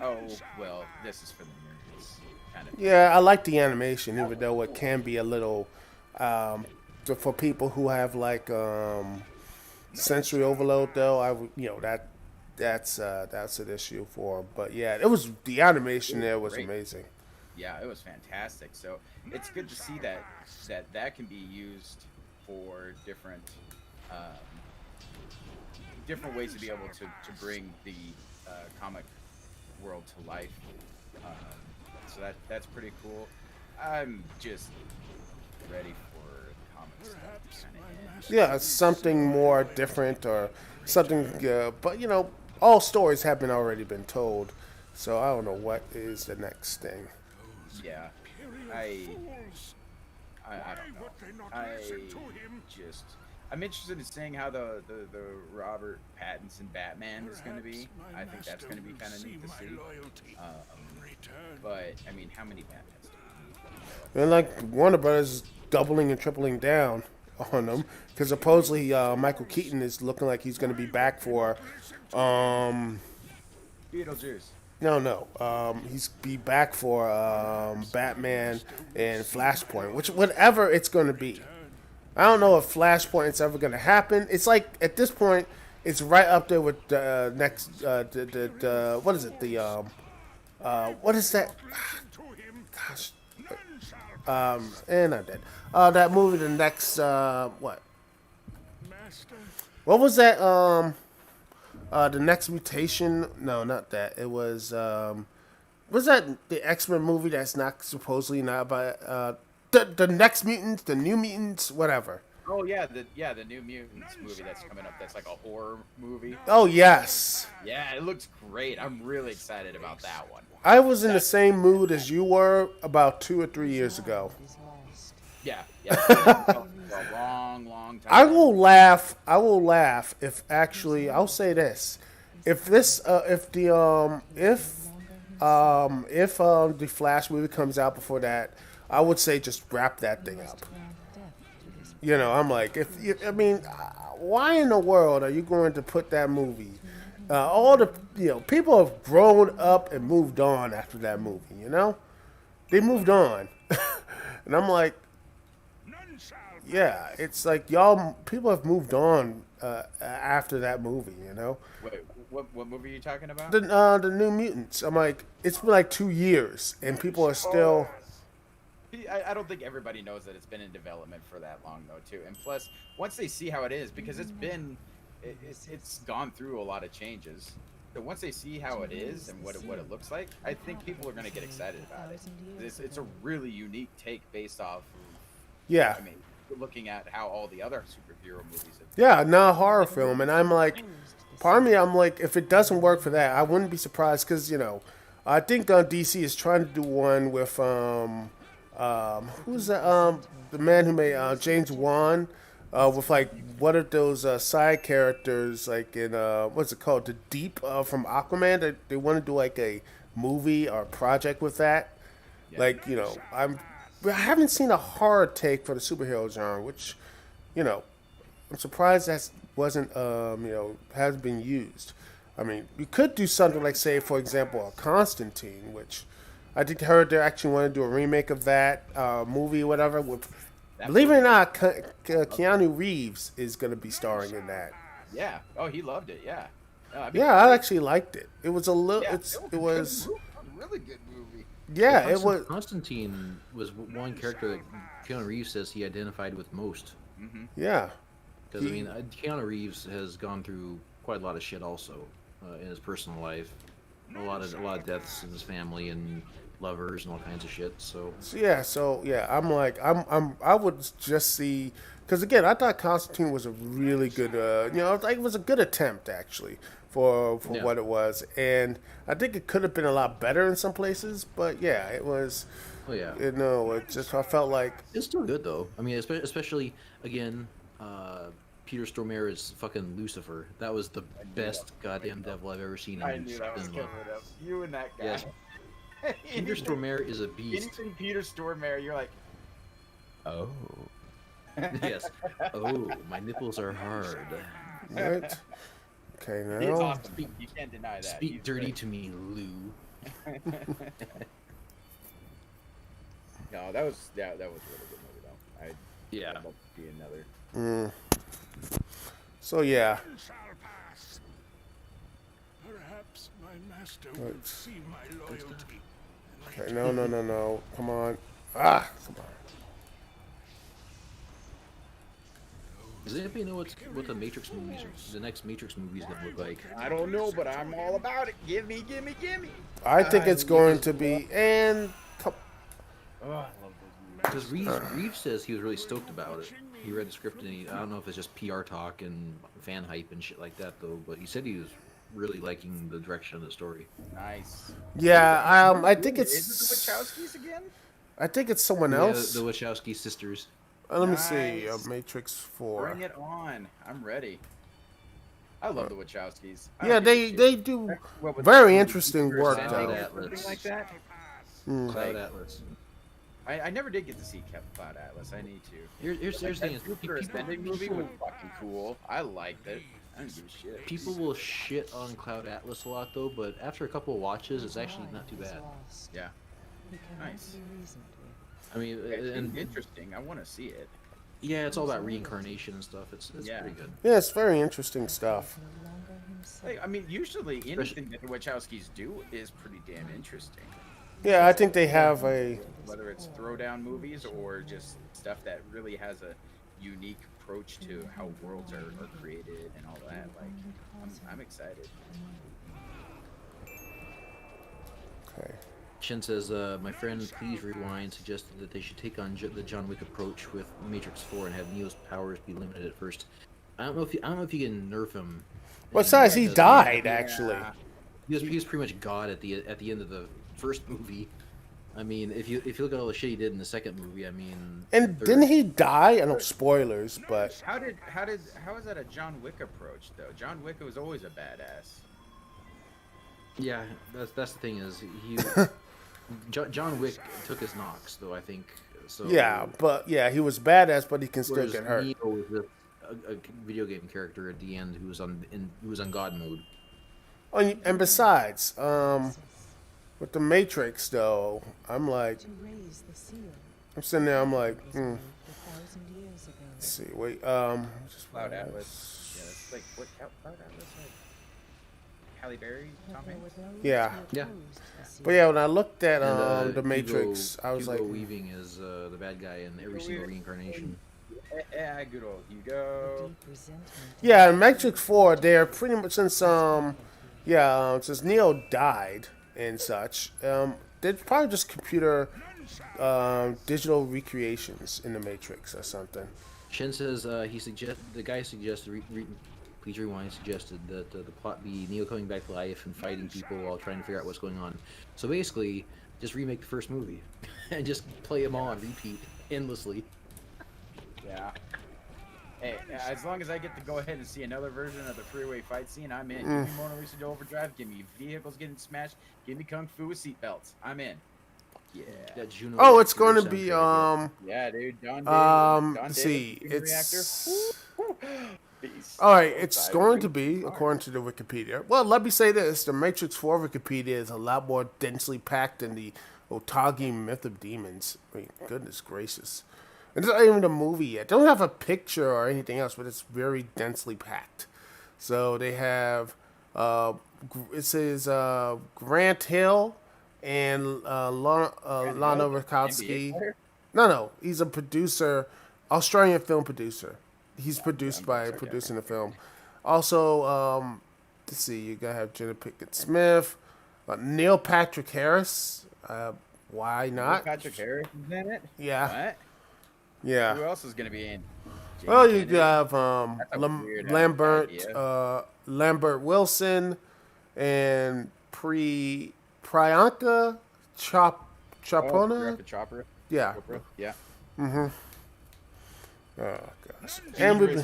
oh well, this is for the nerds kind of. Yeah, I like the animation, even though it can be a little for people who have like sensory overload, though, I would, that's an issue for 'em. But yeah, it was the animation there was Great. amazing. Yeah, it was fantastic. So it's good to see that can be used for um, different ways to be able to bring the comic world to life. So that's pretty cool. I'm just ready for comic stuff to kind of end. Yeah, it's something more different or something. But all stories have been already been told, so I don't know what is the next thing. Yeah, I don't know. I'm interested in seeing how the Robert Pattinson Batman is going to be. I think that's going to be kind of neat to see. But I mean, how many Batmans do we need? And like Warner Brothers is doubling and tripling down on them because supposedly Michael Keaton is looking like he's going to be back for. Beetlejuice. No. He's be back for Batman and Flashpoint, which whatever it's going to be. I don't know if Flashpoint's ever going to happen. It's like at this point, it's right up there with the next. What is it? What is that? Gosh. And I did. That movie, the next. What? What was that? The Next Mutation? No, not that. It was. Was that the X-Men movie that's not supposedly not by the Next Mutants, the New Mutants, whatever. Oh yeah, the New Mutants movie that's coming up. That's like a horror movie. Oh yes. Yeah, it looks great. I'm really excited about that one. I was in the same mood as you were about 2 or 3 years ago. Yeah. A long time. I will laugh if actually I'll say this. If the Flash movie comes out before that, I would say just wrap that thing up. I'm like, why in the world are you going to put that movie? All the people have grown up and moved on after that movie. They moved on, and I'm like, yeah, it's like people have moved on after that movie. Wait, what movie are you talking about? The New Mutants. I'm like, it's been like 2 years, and people are still. I don't think everybody knows that it's been in development for that long though too. And plus, once they see how it is, because it's gone through a lot of changes. So once they see how it is and what it looks like, I think people are going to get excited about it. It's a really unique take based off. Yeah. Looking at how all the other superhero movies have. Yeah, not a horror film, and I'm like, part of me, I'm like, if it doesn't work for that, I wouldn't be surprised because I think DC is trying to do one with who's the man who made James Wan, with like what are those side characters like in what's it called, the Deep from Aquaman? They want to do like a movie or a project with that. Yeah. Like I haven't seen a horror take for the superhero genre, which I'm surprised that wasn't has been used. You could do something like, say, for example, a Constantine, which I heard they actually want to do a remake of that movie or whatever. Believe it or not, Keanu Reeves is going to be starring in that. Yeah. Oh, he loved it. Yeah. I actually liked it. It was a little. Yeah, it was a really good movie. Yeah, it was. Constantine was one character that Keanu Reeves says he identified with most. Mm-hmm. Yeah. Because Keanu Reeves has gone through quite a lot of shit also in his personal life. A lot of deaths in his family and lovers and all kinds of shit. So I'm like I would just see, because again I thought Constantine was a really good it was a good attempt actually for what it was, and I think it could have been a lot better in some places, but yeah, it was. Oh yeah. It just, I felt like it's still good though. Especially again. Peter Stormare is fucking Lucifer. That was the best goddamn devil I've ever seen. I knew that was coming up. You and that guy. Yes. Peter Stormare is a beast. Anything Peter Stormare, you're like, oh. Yes. Oh, my nipples are hard. What? Okay, now. He's awesome. You can't deny that. Speak dirty to me, Lou. No, that was a really good movie though. Yeah. I'd love to see another. So yeah, It shall pass. Perhaps my master will Right. see my loyalty. And okay, no, come on, come on. Does anybody know what the Matrix movies, the next Matrix movie is gonna look like? I don't know, but I'm all about it. Give me. I think it's going to be and. Oh, I love those Because Reeves says he was really stoked about it. He read the script and I don't know if it's just PR talk and fan hype and shit like that though, but he said he was really liking the direction of the story. movies. Nice. Yeah, I think Is it's. it the Wachowskis again? I think it's someone Yeah, else. the Wachowski sisters. Let me see. Nice. Matrix 4. Bring it on. I'm ready. I love the Wachowskis. I Yeah, don't give a they shit. do What was very it? interesting Jupiter work Ascending though. or something like that. Mm. Cloud Atlas. I never did get to see Cloud Atlas. I need to. Here's the thing: is Jupiter Ascending movie was fucking cool. I liked it. I don't give a shit. people will shit on Cloud Atlas a lot though, but after a couple of watches, it's actually not too bad. Yeah. He cannot Nice. be reasoned with. I mean, It and seems interesting. I want to see it. yeah, it's all about reincarnation and stuff. It's Yeah. pretty good. Yeah, it's very interesting stuff. No longer himself. Like, I mean, usually anything that the Wachowskis do is pretty damn interesting. Yeah, I think they have a. Whether it's throwdown movies or just stuff that really has a unique approach to how worlds are created and all that. Like, I'm excited. Okay. Shin says, my friend, please rewind, suggested that they should take on the John Wick approach with Matrix 4 and have Neo's powers be limited at first. I don't know if you can nerf him. Well, besides, he Because, died actually. Yeah. He was pretty much God at the end of the first movie. I mean, if you look at all the shit he did in the second movie, I mean. And didn't he die? I know spoilers, but How is that a John Wick approach though? John Wick was always a badass. Yeah, that's the thing is he. John Wick took his knocks though. I think so. yeah, but yeah, he was badass, but he can still Whereas get hurt. Neo was just a video game character at the end who was on God mode. Oh, and besides, with the Matrix though, I'm like, To raise the seal I'm sitting there, I'm like, was made 1,000 years ago. let's see, wait, just Cloud Atlas. Yeah, that's like what Cloud Atlas like? Halle Berry, Tom There Hanks. was no Yeah. reason to Yeah. oppose the seal. But yeah, when I looked at And, the Matrix, I was Hugo like, Weaving is the bad guy in every single reincarnation. Yeah, good old Hugo. Deep resentment. yeah, in Matrix 4, they're pretty much since since Neo died and such, they're probably just computer digital recreations in the Matrix or something. Shin says the guy suggested please rewind suggested that the plot be Neo coming back to life and fighting people while trying to figure out what's going on. So basically, just remake the first movie and just play them all on repeat endlessly. Yeah. Hey, as long as I get to go ahead and see another version of the freeway fight scene, I'm in. Give me Mona Lisa to Overdrive. Give me vehicles getting smashed. Give me Kung Fu with seatbelts. I'm in. Yeah. That Juno Oh, it's Reactor going to be soundtrack, Yeah, dude. Don let's see, it's Peace. all right. So It's excited. going to be according to the Wikipedia. Well, let me say this: the Matrix 4 Wikipedia is a lot more densely packed than the Otogi Myth of Demons. I mean, goodness gracious! It's not even a movie yet. They don't have a picture or anything else, but it's very densely packed. So they have it says Grant Hill and Lana Rakowski. NBA player? No, he's a producer, Australian film producer. He's produced by producing the film. Also, let's see, you gotta have Jenna Pickett Smith, Neil Patrick Harris. Why not? Patrick Harris is in it? Yeah, What? Who yeah. else is going to be in? Jamie Well, you Kennedy? have That's a weird-ass Lambert, idea. Lambert Wilson, and Priyanka Oh, Chopona. Rapid Chopper. Yeah. Chopra? Yeah. Oh gosh. And we.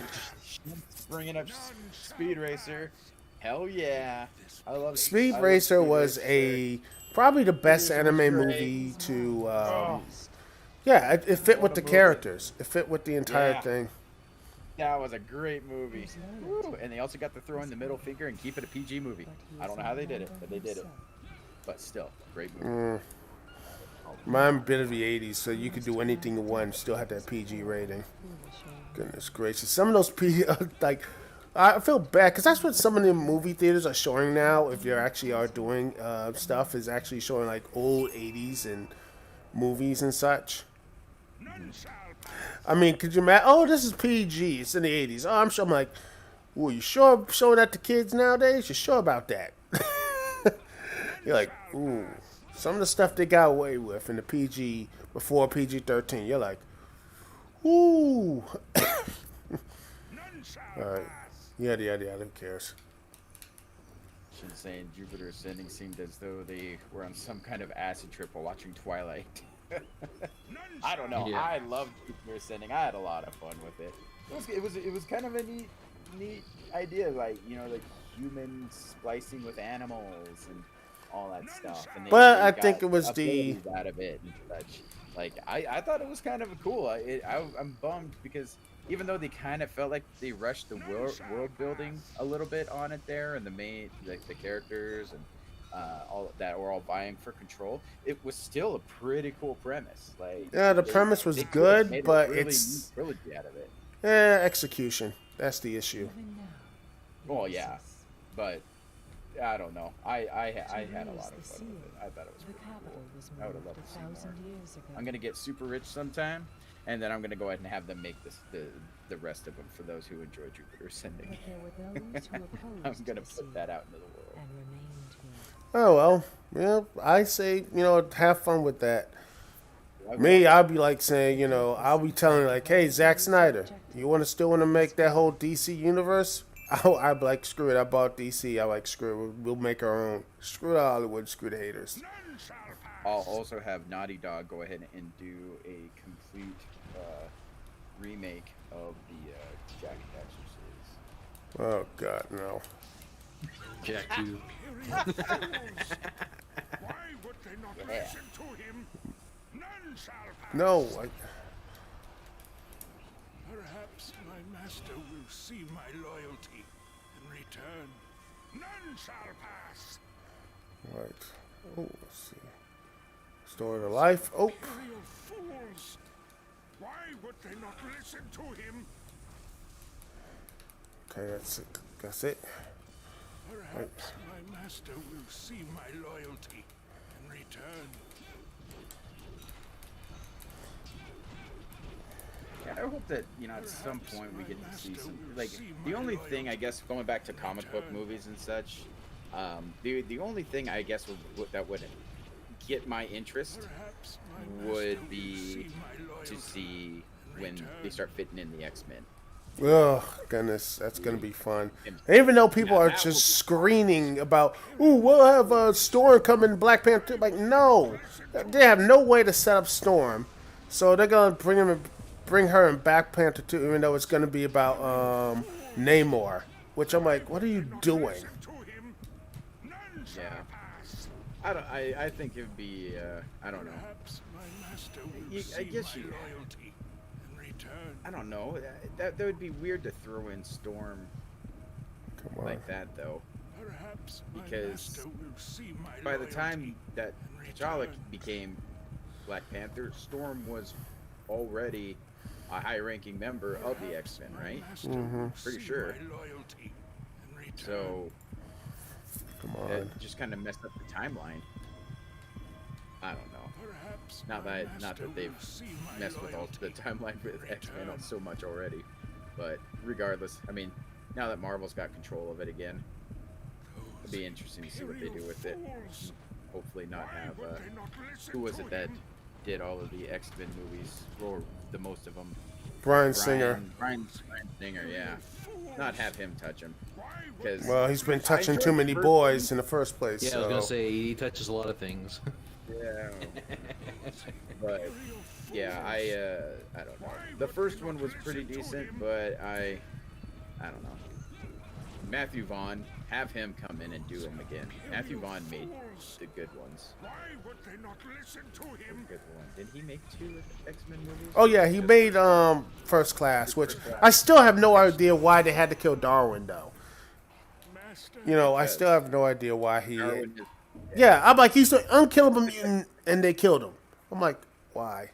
Bringing up Speed Racer. Hell yeah. I love Speed I love Racer Speed was Racer. probably the best Racer was anime great. movie to. Oh, Yeah, it fit with What the a movie. characters. It fit with the entire Yeah. thing. that was a great movie. Woo. And they also got to throw in the middle finger and keep it a PG movie. But he I don't is know how no they did it, longer but they did it. himself. But still, great movie. Mine been of the 80s, so you could do anything you want, still have that PG rating. Goodness gracious. Some of those PG, like, I feel bad because that's what some of the movie theaters are showing now. If you actually are doing stuff, is actually showing like old 80s and movies and such. I mean, could you imagine? Oh, this is PG. It's in the 80s. Oh, I'm sure. I'm like, well, you sure showing that to kids nowadays? You sure about that? You're like, ooh. Some of the stuff they got away with in the PG before PG-13. You're like, ooh. Alright. Yada, yada, yada. Who cares? She's saying Jupiter Ascending seemed as though they were on some kind of acid trip while watching Twilight. I don't know. Yeah. I loved Jupiter Ascending. I had a lot of fun with it. It was kind of a neat idea, like, you know, like humans splicing with animals and all that stuff. And But they I got think it was the abilities out of it and such. Like I thought it was kind of cool. I'm bummed because even though they kind of felt like they rushed the world building a little bit on it there, and the main like the characters and all that were all vying for control, it was still a pretty cool premise. Like, yeah, the premise was they could've good, made a but really it's neat trilogy out of it. execution. That's the issue. Even now, Well, it yeah, exists. but I don't know. I had a raise lot of the fun with it. seal. I thought it was The pretty capital cool. was I would have moved loved to see 1,000 more. years ago. I'm gonna get super rich sometime, and then I'm gonna go ahead and have them make the rest of them for those who enjoy Jupiter Ascending. But there were those who opposed I'm gonna the seal put that out into the world. and remained here. Oh well, yeah. I say, have fun with that. I Me, I'll be like saying, I'll be telling like, hey, Zack Snyder, you still want to make that whole DC universe? I'd be like, screw it. I bought DC. I like, screw it. We'll make our own. Screw Hollywood. Screw the haters. I'll also have Naughty Dog go ahead and do a complete remake of the Jack Hatcher series. Oh God, no. Jack 2. Why would they not Yeah. listen to him? None shall pass. No. Perhaps my master will see my loyalty and return. None shall pass. Right. Oh, let's see. Story of life. Oh. Imperial fools. Why would they not listen to him? Okay, that's it. That's it. Perhaps my master will see my loyalty and return. Yeah, I hope that at some point we get to see some like the only thing I guess going back to comic book movies and such, the only thing I guess that would get my interest Perhaps my would master be will see my loyalty to see when they return. start fitting in the X-Men. Oh goodness, that's gonna be fun. And even though people are that will just be screaming about, "Ooh, we'll have a Storm coming, Black Panther," like no, they have no way to set up Storm, so they're gonna bring her in Black Panther 2, even though it's gonna be about Namor, which I'm like, what are you doing? Listen to him. None shall Yeah. pass. I think it would be I don't know. Perhaps my master will I see guess my you- loyalty and return. I don't know. That would be weird to throw in Storm Come on. like that though. Perhaps my Because master will see my By the loyalty time that and T'Challa return. became Black Panther, Storm was already a high-ranking member of the X-Men, My right? master will Pretty see sure. my loyalty and return. So Come on. it just kind of messed up the timeline. I don't know. Perhaps Not my that master they've will see my messed with all the loyalty timeline with and X-Men return. so much already, but regardless, I mean, now that Marvel's got control of it again, it'll be interesting to see what they do with it. Fools. Hopefully, not Why have would they not listen who was to it that him? did all of the X-Men movies, or the most of them? Brian Singer. Brian Singer, yeah. Not have him touch him, Why would because Well, he's been touching I too enjoyed many the first boys in the first place. Yeah, I so. was gonna say he touches a lot of things. yeah, but yeah, I don't know. The first one was pretty decent, but I don't know. Matthew Vaughn, have him come in and do them again. Matthew Vaughn made the good ones. Why would they not listen to him? Good one. Did he make 2 X-Men movies? Oh yeah, he made First Class, which I still have no idea why they had to kill Darwin though. Master, I still have no idea why he. Darwin is- Yeah, I'm like he's an unkillable mutant, and they killed him. I'm like, why?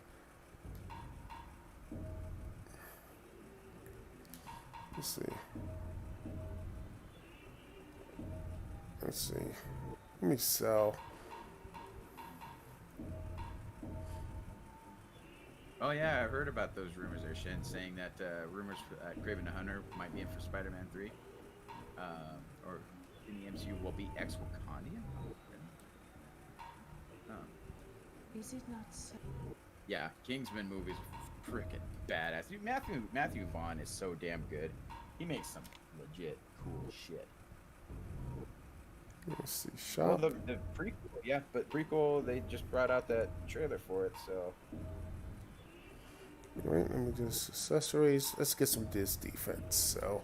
Let's see. Let's see. Let me sell. Oh yeah, I heard about those rumors there, Shin, saying that rumors Kraven the Hunter might be in for Spider-Man 3, or in the MCU will be ex-Wakandian. Oh. Is it not so? Yeah, Kingsman movie's freaking badass. Dude, Matthew Vaughn is so damn good. He makes some legit cool shit. Let's see. Well, Shop. the prequel, yeah, but prequel they just brought out that trailer for it, so. All right, let me just accessories. Let's get some disc defense. So,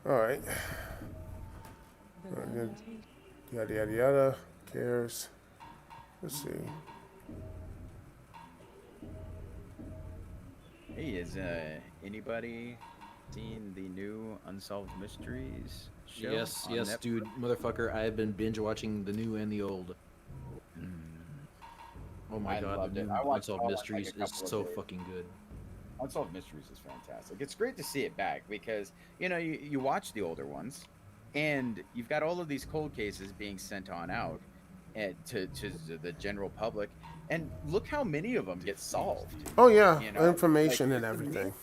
all right. The Alright, limitation Yada yada yada. Cares. Let's see. Hey, is anybody seen the new Unsolved Mysteries show? Yes, on yes, Netflix? dude, motherfucker. I've been binge watching the new and the old. Oh my I god, loved the it. new I watched Unsolved all in, like, Mysteries a is couple of so days. fucking good. Unsolved Mysteries is fantastic. It's great to see it back because you watch the older ones, and you've got all of these cold cases being sent on out, to the general public, and look how many of them get solved. Oh yeah, You know, information like, and it's everything. amazing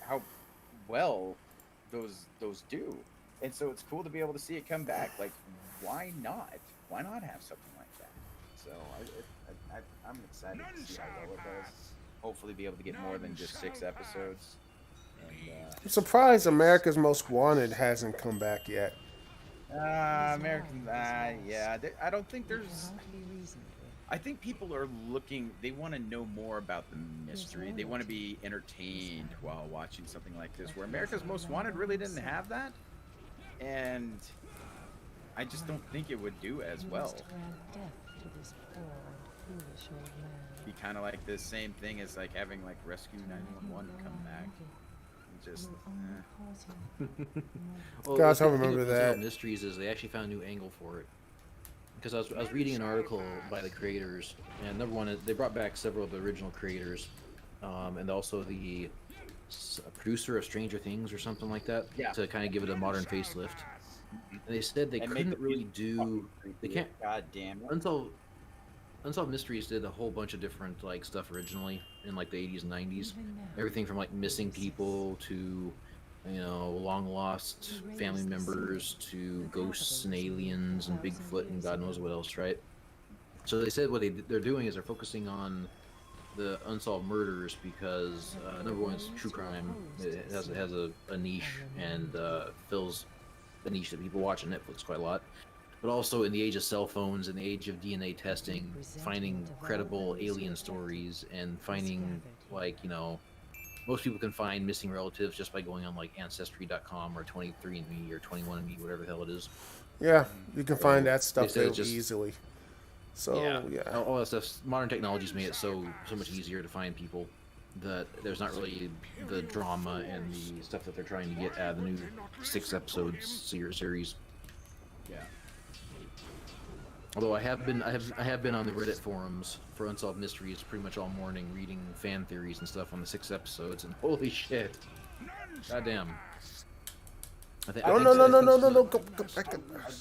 how well those do, and so it's cool to be able to see it come back. Like, why not? Why not have something like that? So I'm excited to see how well it does. Hopefully, be able to get more than just 6 episodes. And I'm surprised America's Most Wanted hasn't come back yet. American, yeah, I don't think you there's. cannot be reasoned with. I think people are looking. They want to know more about the mystery. They want to be entertained while watching something like this. Where America's Most Wanted really didn't have that, and I just don't think it would do as You well. must grant death to this poor and foolish old man. Be kind of like the same thing as like having like Rescue 911 come back. Just Well, Guys, the I thing remember with Unsolved that. Mysteries is they actually found a new angle for it. Because I was reading an article by the creators, and number one, they brought back several of the original creators, and also the producer of Stranger Things or something like that, Yeah. to kind of give it a modern facelift. And they said they And make couldn't the really music do. fucking creepy. They can't. God damn it. Unsolved Mysteries did a whole bunch of different like stuff originally in like the 80s and 90s. Even now, Everything from like missing people to, long lost family members to ghosts and aliens and Bigfoot and God knows what else, right? So they said what they're doing is they're focusing on the unsolved murders because number one, it's true crime. It has a niche and fills the niche that people watch on Netflix quite a lot. But also in the age of cell phones, in the age of DNA testing, finding credible alien stories and finding most people can find missing relatives just by going on like Ancestry.com or 23andMe or 21andMe, whatever the hell it is. Yeah, you can find that They stuff said there it's just- easily. So yeah. All that stuff. Modern technology's made it so much easier to find people that there's not really the drama and the stuff that they're trying to get out of the new 6 episodes series. Yeah. Although I have been on the Reddit forums for Unsolved Mysteries pretty much all morning reading fan theories and stuff on the 6 episodes, and holy shit, goddamn. No. Go back up.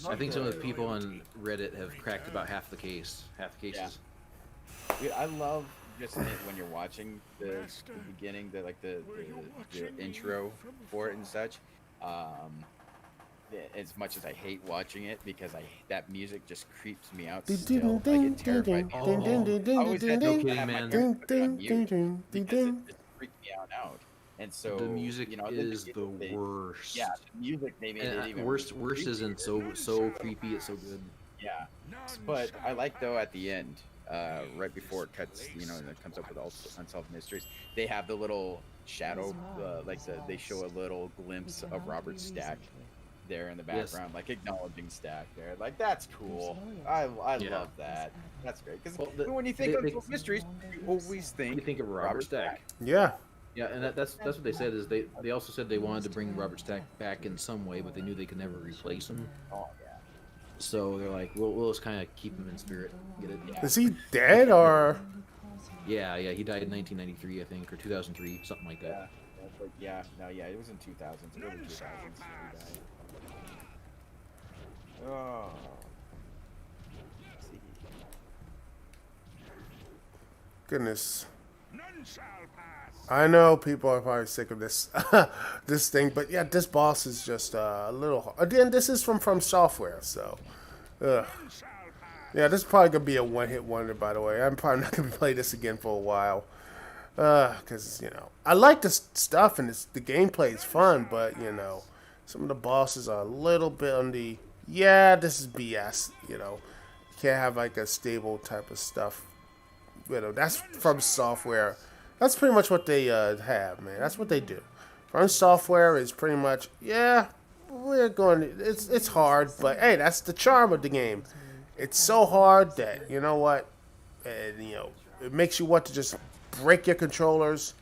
I think some of the people on Reddit have cracked about half the cases. Dude, I love just when you're watching the beginning, the intro for it and such. As much as I hate watching it because that music just creeps me out still. I get terrified. I always had to kidding, have my man. parents put it on mute because it just freaked me out. And so The music is the they- worst. Yeah, the music they made it And even worst isn't creepier. so creepy. It's so good. Yeah, but I like though at the end, right before it cuts, it comes up with all Unsolved Mysteries. They have the little shadow, they show a little glimpse of Robert Stack there in the background, like acknowledging Stack there. Like that's cool. I Yeah. love that. That's great because Well, when you think of they- Unsolved Mysteries, you always think You think of Robert Stack. Yeah. Yeah, and that's what they said is they also said they wanted to bring Robert Stack back in some way, but they knew they could never replace him. Oh yeah. So they're like, we'll just kind of keep him in spirit. Get it? Is he dead or? Yeah. He died in 1993, I think, or 2003, something like that. It was in 2000s, early 2000s. When he died. Oh. Let's see. Goodness. None shall pass. I know people are probably sick of this this thing, but yeah, this boss is just a little. Again, this is from software, so. Ugh. Yeah, this is probably gonna be a one-hit wonder. By the way, I'm probably not gonna play this again for a while, because I like this stuff and the gameplay is fun, but some of the bosses are a little bit on the this is BS. You can't have like a stable type of stuff. That's from software. That's pretty much what they have, man. That's what they do. From software is pretty much we're going. It's hard, but hey, that's the charm of the game. It's so hard that you know what, and it makes you want to just break your controllers.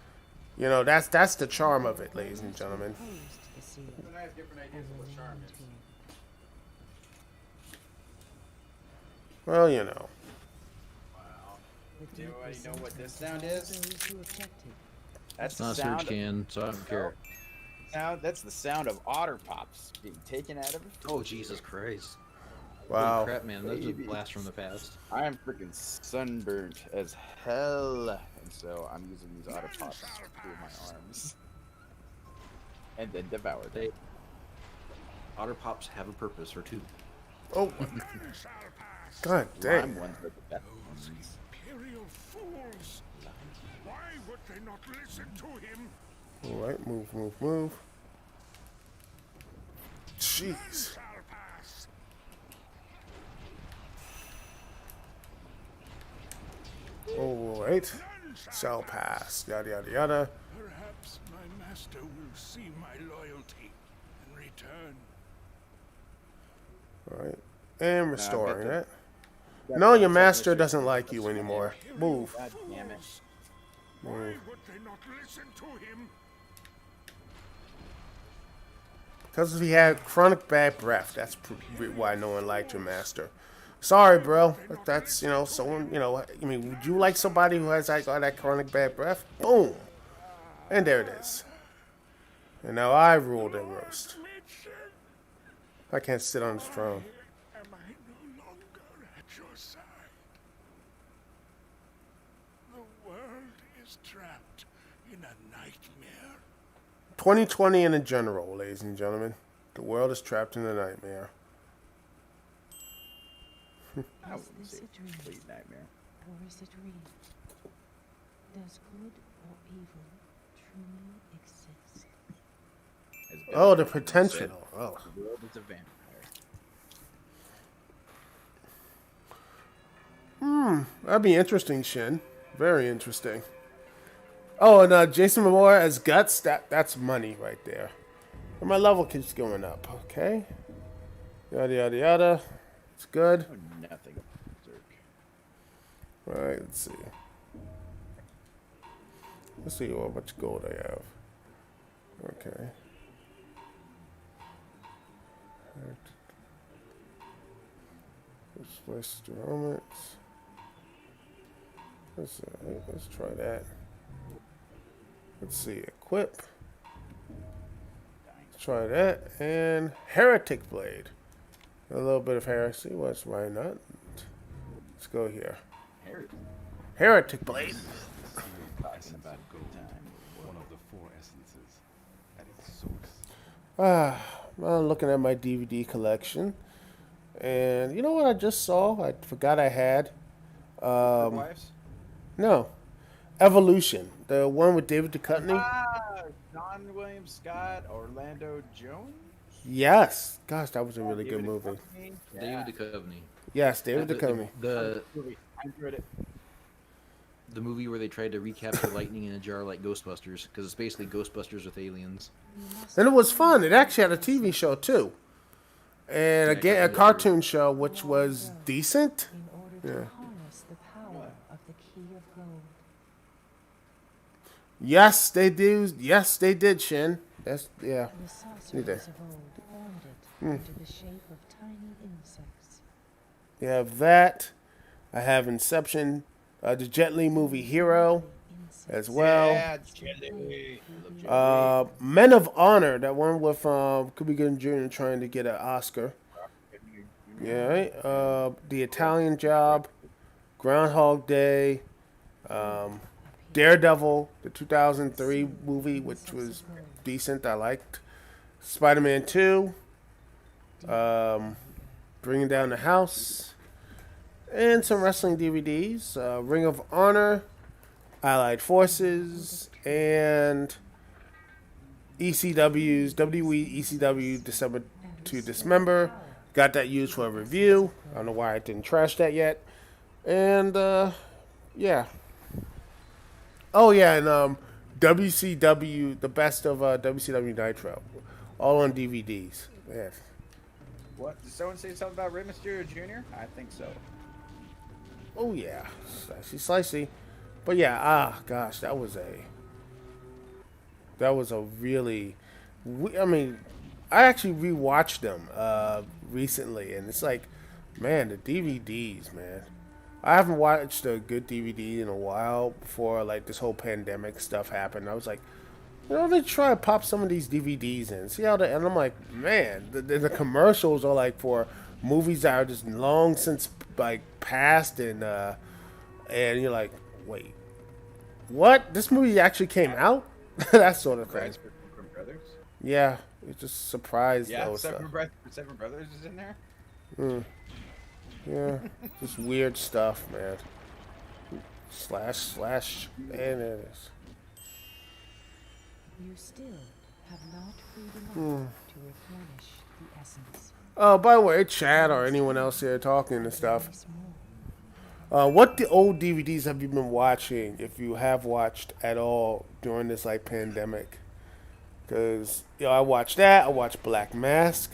That's the charm of it, ladies and gentlemen. Everyone has different ideas of what charm is. Well, Wow. Do anybody know what this sound is? That's It's the not a sound. search can, so I don't care. That's the sound of otter pops being taken out of it. Oh, Jesus Christ. Wow. Holy crap, man. That's a Baby. blast from the past. I am freaking sunburnt as hell, and so I'm using these otter pops through my arms, and then devour them. Otter Pops have a purpose, or two. Oh, None shall pass. god Lime dang. ones are the best Those ones. imperial fools. Why would they not listen to him? All right, move. Jeez. Shall pass. All right. None shall Shall pass. Yada yada yada. Perhaps my master will see my loyalty and return. All right. And restoring that- it. No, your master doesn't like you anymore. Move. God damn it. Why would they not listen to him? Because he had chronic bad breath. That's why no one liked your master. Sorry, bro. That's, someone, I mean, would you like somebody who has that chronic bad breath? Boom. And there it is. And now I rule the roast. I can't sit on his throne. Am I no longer at your side? The world is trapped in a nightmare. 2020 in general, ladies and gentlemen. The world is trapped in a nightmare. I Is wouldn't this say a dream, complete nightmare. or is it real? Does good or evil truly exist? As Oh, the Billy potential. said, Oh. the world is a vampire. That'd be interesting, Shin. Very interesting. Oh, and Jason Momoa as Guts, that's money right there. And my level keeps going up, okay? Yada, yada, yada. It's good. I know nothing about Berserk. Alright, let's see. Let's see how much gold I have. Okay. Let's switch to helmets. Let's try that. Let's see, equip. Let's try that. And Heretic Blade. A little bit of heresy, why not? Let's go here. Heretic Blade. Talking about a good time. One of the four essences at its source. I'm looking at my DVD collection. And you know what I just saw? I forgot I had. Wives? No. Evolution. The one with David Duchovny. John William Scott, Orlando Jones. Yes. Gosh, that was a really good David movie. Duchovny? Yeah. David Duchovny. Yes, David Duchovny. The I enjoyed it. the movie where they tried to recapture lightning in a jar like Ghostbusters, because it's basically Ghostbusters with aliens. And it was fun. It actually had a TV show too. And again, a cartoon show, which was decent. In order Yeah. to harness the power of the key of gold. Yes, they do. Yes, they did, Shin. That's yeah. The sorcerers Neither. of old formed it into the shape of tiny insects. You have that. I have Inception, the Jet Li movie Hero, as well. Yeah, Jelly. I love Jelly. Men of Honor, that one with Cuba Gooding Jr. trying to get an Oscar. Yeah, right. The Italian Job, Groundhog Day, Daredevil, the 2003 movie, which was decent. I liked. Spider-Man 2, Bringing Down the House, and some wrestling DVDs. Ring of Honor, Allied Forces, and ECW's WWE ECW December to Dismember. Got that used for a review. I don't know why I didn't trash that yet. And yeah. Oh yeah, and WCW, the best of WCW Nitro, all on DVDs. Yes. What? Did someone say something about Rey Mysterio Jr.? I think so. Oh yeah, slicey. But yeah, gosh, that was a really, I mean, I actually rewatched them recently, and it's like, man, the DVDs, man. I haven't watched a good DVD in a while before like this whole pandemic stuff happened. I was like, they try to pop some of these DVDs in, see how they, and I'm like, man, the commercials are like for movies that are just long since like passed, and you're like, wait, what? This movie actually came out? That sort of thing. From Brothers? Yeah, it just surprised Yeah, those stuff. Seven Brothers is in there? Yeah, just weird stuff, man. Slash, and it is. You still have not freed enough to replenish the essence. Oh, by the way, Chad or anyone else here talking and stuff. There is more. What the old DVDs have you been watching, if you have watched at all during this like pandemic? Because I watched that. I watched Black Mask,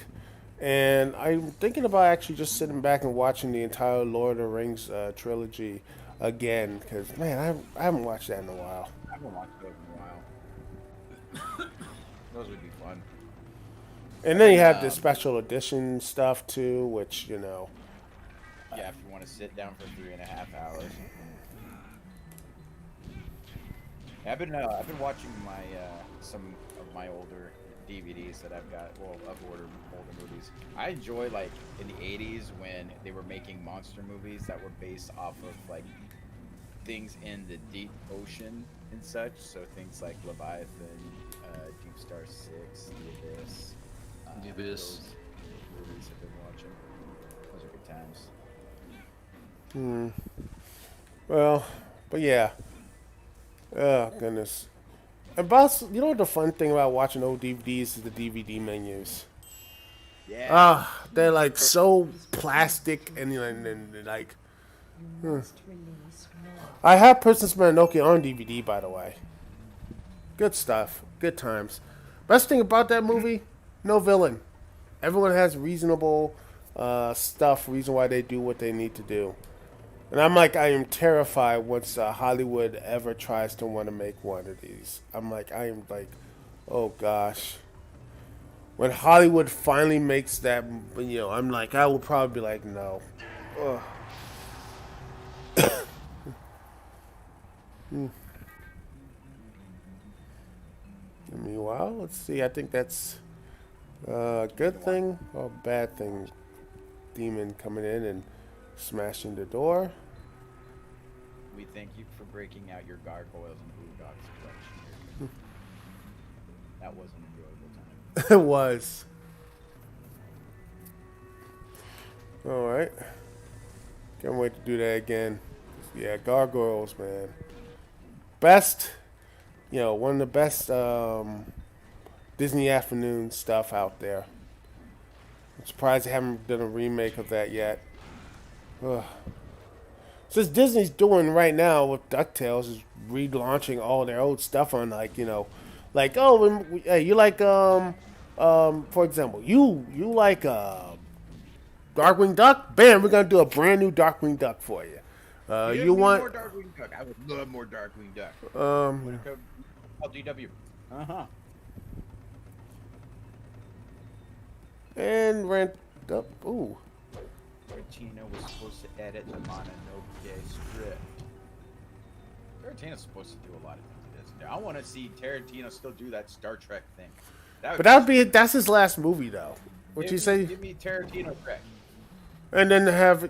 and I'm thinking about actually just sitting back and watching the entire Lord of the Rings trilogy again. Because man, I haven't watched that in a while. I haven't watched those in a while. Those would be fun. And then you have the special edition stuff too, which Yeah, if you want to sit down for 3.5 hours. Yeah, I've been watching my some of my older DVDs that I've got. Well, of older movies. I enjoy like in the '80s when they were making monster movies that were based off of like things in the deep ocean and such. So things like Leviathan, Deep Star 6, The Abyss. The Abyss. Those movies I've been watching. Those are good times. Well, but yeah. Oh goodness. About what the fun thing about watching old DVDs is the DVD menus. Yeah. They're like so plastic and like. You must release more. I have Princess Mononoke on DVD, by the way. Good stuff. Good times. Best thing about that movie, no villain. Everyone has reasonable stuff, reason why they do what they need to do. And I am terrified once Hollywood ever tries to want to make one of these. I am like, oh gosh. When Hollywood finally makes that, I'm like, I will probably be like, no. Ugh. Meanwhile, let's see. I think that's a good thing or a bad thing. Demon coming in and smashing the door. We thank you for breaking out your gargoyles and boondocks collection. That was an enjoyable time. It was. Alright. Can't wait to do that again. Yeah, gargoyles, man. Best, one of the best Disney afternoon stuff out there. I'm surprised they haven't done a remake of that yet. Ugh. Since Disney's doing right now with DuckTales is relaunching all their old stuff on hey, you like for example, you like Darkwing Duck? Bam, we're gonna do a brand new Darkwing Duck for you. You want more Darkwing Duck? I would love more Darkwing Duck. LGW. And rent up. Ooh. Tarantino was supposed to edit the Mononoke script. Tarantino's supposed to do a lot of things he doesn't do. I want to see Tarantino still do that Star Trek thing. But that's his last movie though. What you say? Give me Tarantino Trek. And then have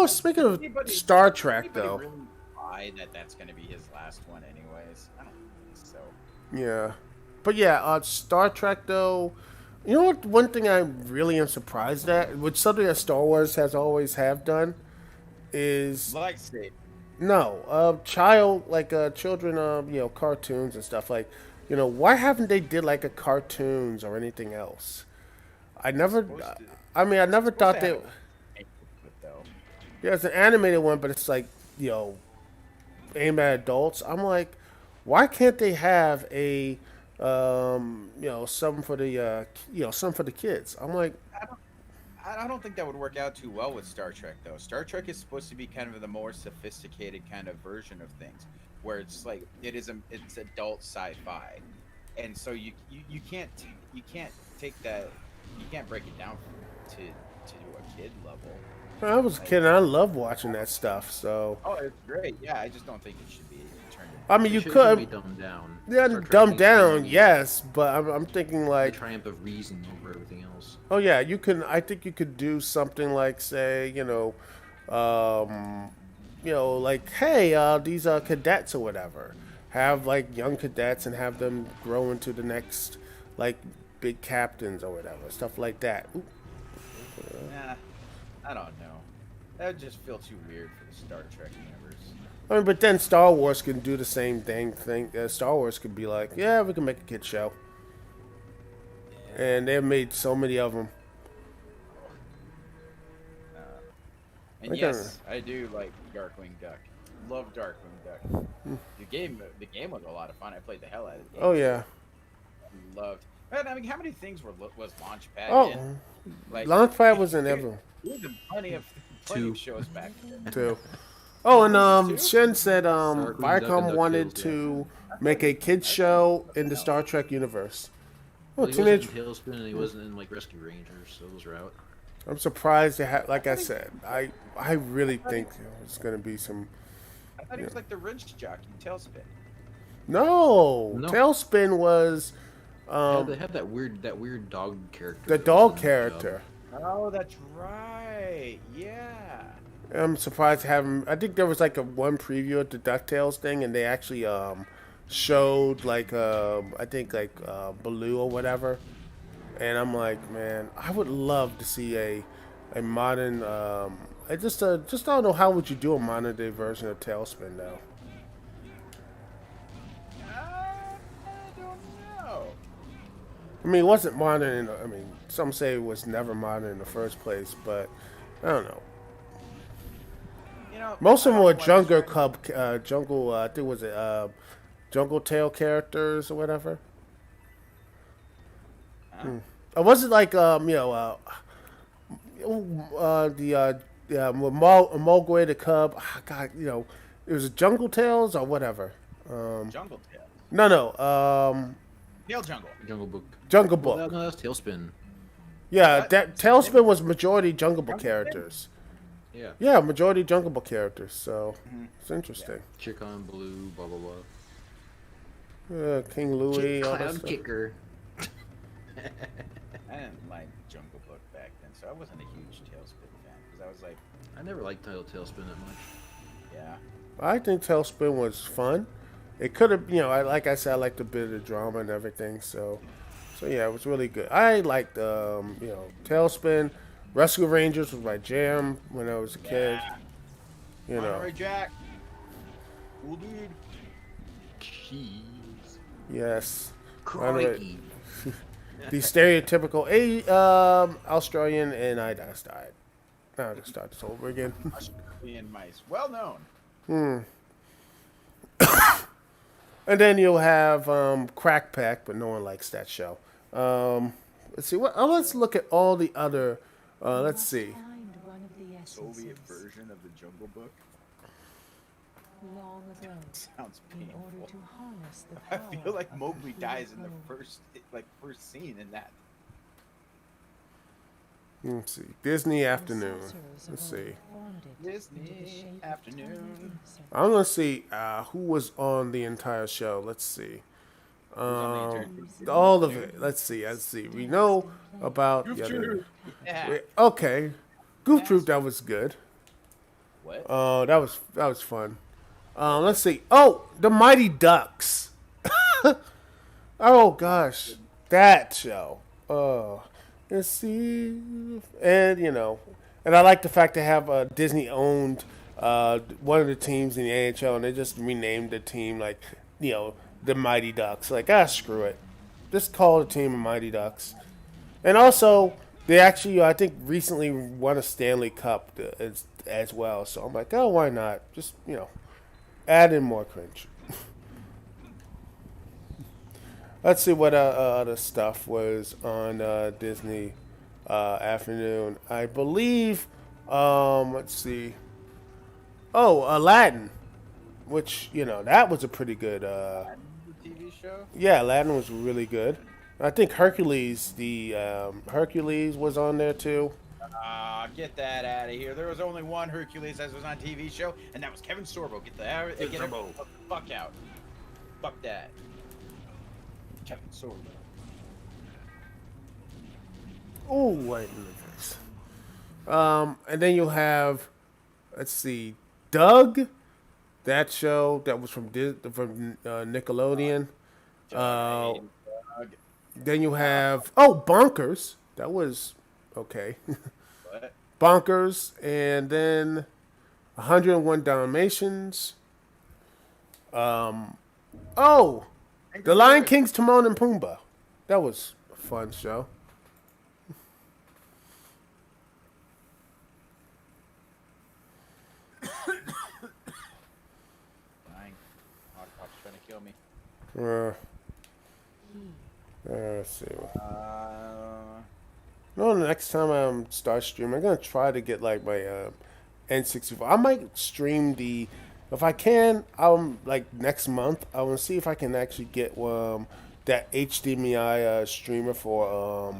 speaking of Star Trek though. Really buy that that's going to be his last one, anyways. I don't think so. Yeah, but yeah, Star Trek though. You know what? One thing I really am surprised at, which something that Star Wars has always have done, is Lightsaber. no children cartoons and stuff like. Why haven't they did like a cartoons or anything else? I never thought they. Yeah, it's an animated one, but it's like aimed at adults. I'm like, why can't they have a something for the something for the kids? I'm like, I don't think that would work out too well with Star Trek, though. Star Trek is supposed to be kind of the more sophisticated kind of version of things, where it's like it's adult sci-fi, and so you can't take that, you can't break it down to a kid level. I was a kid and I love watching that stuff. So it's great. Yeah, I just don't think it should be turned into. I mean, you Be could dumbed down. yeah, dumbed down, yes, but I'm thinking The like, triumph of reason over everything else. oh yeah, you can. I think you could do something like, say, like, hey, these cadets or whatever, have like young cadets and have them grow into the next like big captains or whatever, stuff like that. Ooh. Nah, I don't know. That would just feel too weird for the Star Trek universe. I mean, but then Star Wars can do the same thing. Star Wars could be like, yeah, we can make a kid show, and they've made so many of them. And yes, I do like Darkwing Duck. Love Darkwing Duck. The game was a lot of fun. I played the hell out of the game. Oh yeah. Loved. Man, I mean, how many things was Launchpad Oh, in? Like, Launchpad was in everyone. There was plenty of shows back then. Too. Oh, and Shen said Duck and Viacom wanted DuckTales, to make a kids show in the Star Trek universe. Oh, Well, he wasn't teenage. in Tailspin and he wasn't in like Rescue Rangers, so those are out. I'm surprised they had. Like I said, I really think it's gonna be some. I thought he was like the wrench jockey, Tailspin. No, No. Tailspin was They had that weird dog character. the that was dog in the character. Oh, that's right. Yeah. I'm surprised to have him. I think there was like one preview of the DuckTales thing, and they actually showed like I think like Baloo or whatever. And I'm like, man, I would love to see a modern. I just don't know how would you do a modern day version of Tailspin though. I don't know. I mean, it wasn't modern. I mean, some say it was never modern in the first place, but I don't know. Most of them were Jungle Cub, Jungle. I think was it Jungle Tail characters or whatever. Or was it like the Mowgli the Cub? Oh, God, it was Jungle Tales or whatever. Jungle Tail. No. Tail Jungle. Jungle Book. Jungle Well, Book. no, that's Tailspin. Yeah, What? that Tailspin was majority Jungle Book characters. Yeah. Yeah, majority Jungle Book characters. So it's interesting. Chicken, Blue, blah blah blah. King Louis, all that Clown stuff. Kicker. I didn't like Jungle Book back then, so I wasn't a huge Tailspin fan because I was like, I never liked Tailspin that much. yeah. I think Tailspin was fun. It could have, like I said, I liked a bit of the drama and everything. So yeah, it was really good. I liked, Tailspin. Rescue Rangers was my jam when I was a kid. Monterey Jack. Cool dude. Cheese. Yes. Crikey. The stereotypical Australian and I just died. Now I'll just start this over again. Australian mice. Well known. And then you'll have Crack Pack, but no one likes that show. Let's see. Let's look at all the other. Let's see. Find one of the Soviet essences version of the Jungle Book. long ago Sounds in painful. order to harness the I power feel like of Mowgli the dies in the Raikoh. first scene in that. Let's see. Disney Afternoon. Let's see. Disney Afternoon. I'm gonna see who was on the entire show. Let's see. All of it. Let's see. Let's see. We know about the other. Yeah. Okay, Goof Troop. That was good. What? That was fun. Let's see. Oh, the Mighty Ducks. Oh gosh, that show. Oh, let's see. And and I like the fact they have Disney owned one of the teams in the AHL, and they just renamed the team like the Mighty Ducks. Like screw it, just call the team the Mighty Ducks. And also, they actually I think recently won a Stanley Cup as well. So I'm like, oh, why not? Just add in more cringe. Let's see what other stuff was on Disney Afternoon. I believe. Let's see. Oh, Aladdin, which that was a pretty good. TV show. Yeah, Aladdin was really good. I think Hercules, the Hercules was on there too. Get that out of here. There was only one Hercules that was on a TV show, and that was Kevin Sorbo. Get the fuck out. Fuck that. Kevin Sorbo. Oh, right in the face. And then you'll have, let's see, Doug. That show that was from Nickelodeon. Then you have Bonkers. That was okay. What? Bonkers, and then 101 Dalmatians. The Lion King's Timon and Pumbaa. That was a fun show. Autopop's trying to kill me. Let's see. No, the next time I start streaming, I'm gonna try to get like my N64. I might stream if I can. Like next month. I want to see if I can actually get that HDMI streamer for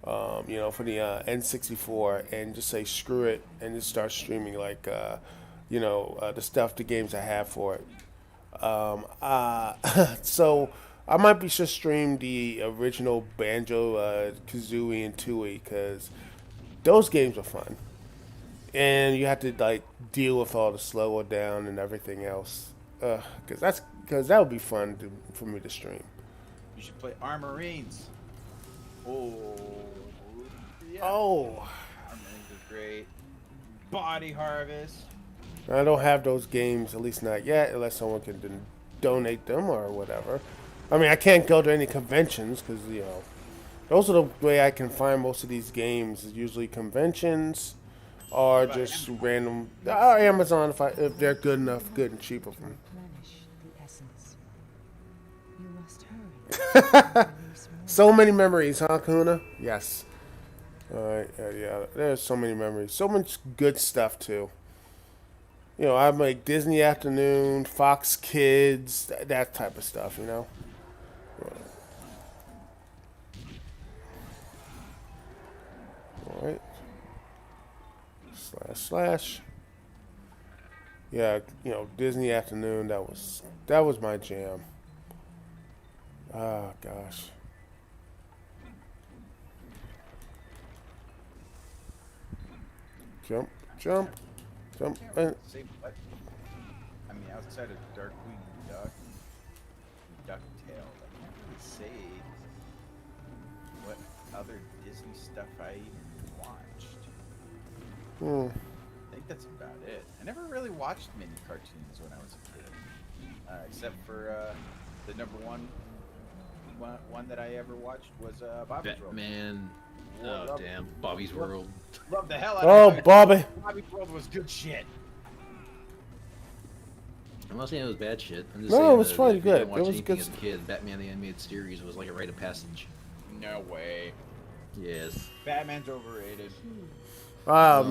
for the N64 and just say screw it and just start streaming like the games I have for it. So I might be just stream the original Banjo, Kazooie, and Tooie because those games are fun, and you have to like deal with all the slower down and everything else. Because that would be fun for me to stream. You should play Armorines. Oh. Yeah. Oh. Armorines is great. Body Harvest. I don't have those games, at least not yet, unless someone can donate them or whatever. I mean, I can't go to any conventions because, those are the way I can find most of these games. Is usually conventions or just random. Amazon if they're good enough, good and cheap of them. Replenish the essence. You must hurry. So many memories, huh, Kuna? Yes. All right, yeah. There's so many memories. So much good stuff too. I make Disney Afternoon, Fox Kids, that type of stuff. All right. // Yeah, Disney Afternoon. That was my jam. Oh gosh. Jump. Say what? I mean, outside of Darkwing Duck, DuckTale, I can't really say what other Disney stuff I even watched. I think that's about it. I never really watched many cartoons when I was a kid, except for the number one that I ever watched was Bobby's World. Batman. Oh, damn. Bobby's World. Love the hell out of it. Bobby. Bobby's World was good shit. I'm not saying it was bad shit. I'm just No, saying it was that pretty if you didn't good. watch It was anything good as a kid, Batman the Animated Series was like a rite of passage. No way. Yes. Batman's overrated.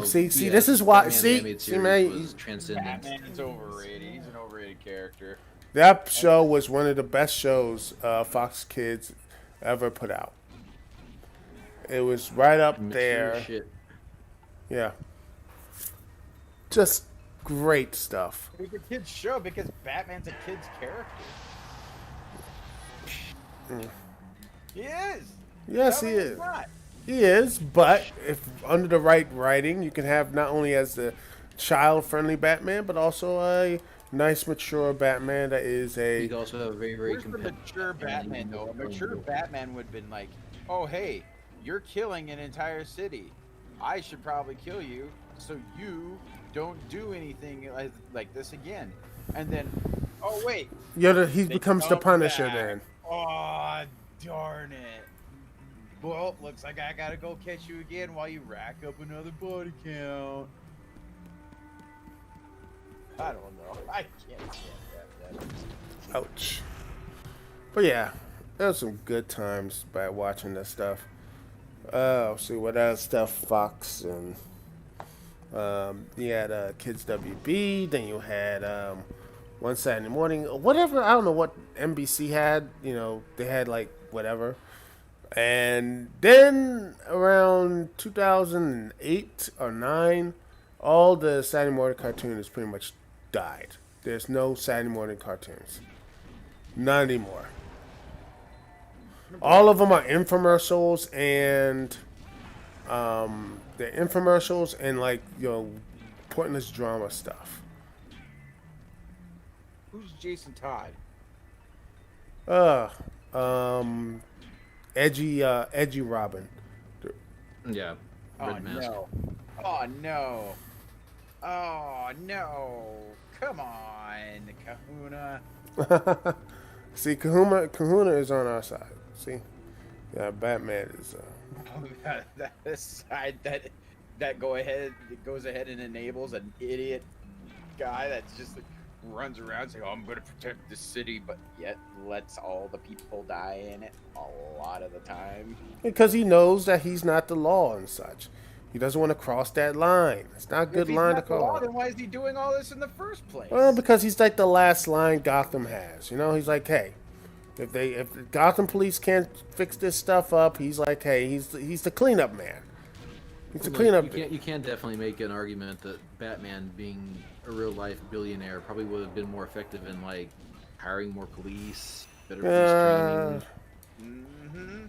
See, this is why. Batman the See, Animated see, Series man, was transcendent. Batman's overrated. He's an overrated character. that show was one of the best shows Fox Kids ever put out. It was right up Mature there. shit. Yeah. Just great stuff. It's a kid's show because Batman's a kid's character. He is. Yes, Tell he me he's is. not. He is, but if under the right writing, you can have not only as the child-friendly Batman, but also a nice, mature Batman that is You a. could also have a very, very Where's the competitive mature Batman though? A mature Batman would have been like, "Oh hey, you're killing an entire city. I should probably kill you so you don't do anything like this again." And then, oh wait, He they becomes the come Punisher back. then. Oh darn it! Well, looks like I gotta go catch you again while you rack up another body count. I don't know. I can't stand that. Ouch. But yeah, there was some good times by watching this stuff. See what other stuff, Fox, and you had Kids WB, then you had one Saturday morning, whatever, I don't know what NBC had, they had like whatever. And then around 2008 or 9, all the Saturday morning cartoons pretty much died. There's no Saturday morning cartoons. None anymore. All of them are infomercials and they're infomercials and like, pointless drama stuff. Who's Jason Todd? Edgy Robin. Yeah. Oh Red Mask. no! Oh no! Oh no! Come on, Kahuna. See, Kahuna is on our side. See, yeah, Batman is. That side that goes ahead and enables an idiot guy that's just like runs around saying, "Oh, I'm going to protect the city," but yet lets all the people die in it a lot of the time. Because he knows that he's not the law and such. He doesn't want to cross that line. It's not a If good he's line to not the law, cross. then why is he doing all this in the first place? Well, because he's like the last line Gotham has. He's like, hey, if the Gotham police can't fix this stuff up, he's like, hey, he's the cleanup man. He's the cleanup. You can definitely make an argument that Batman, being a real life billionaire, probably would have been more effective in like hiring more police, better police training. Mm-hmm.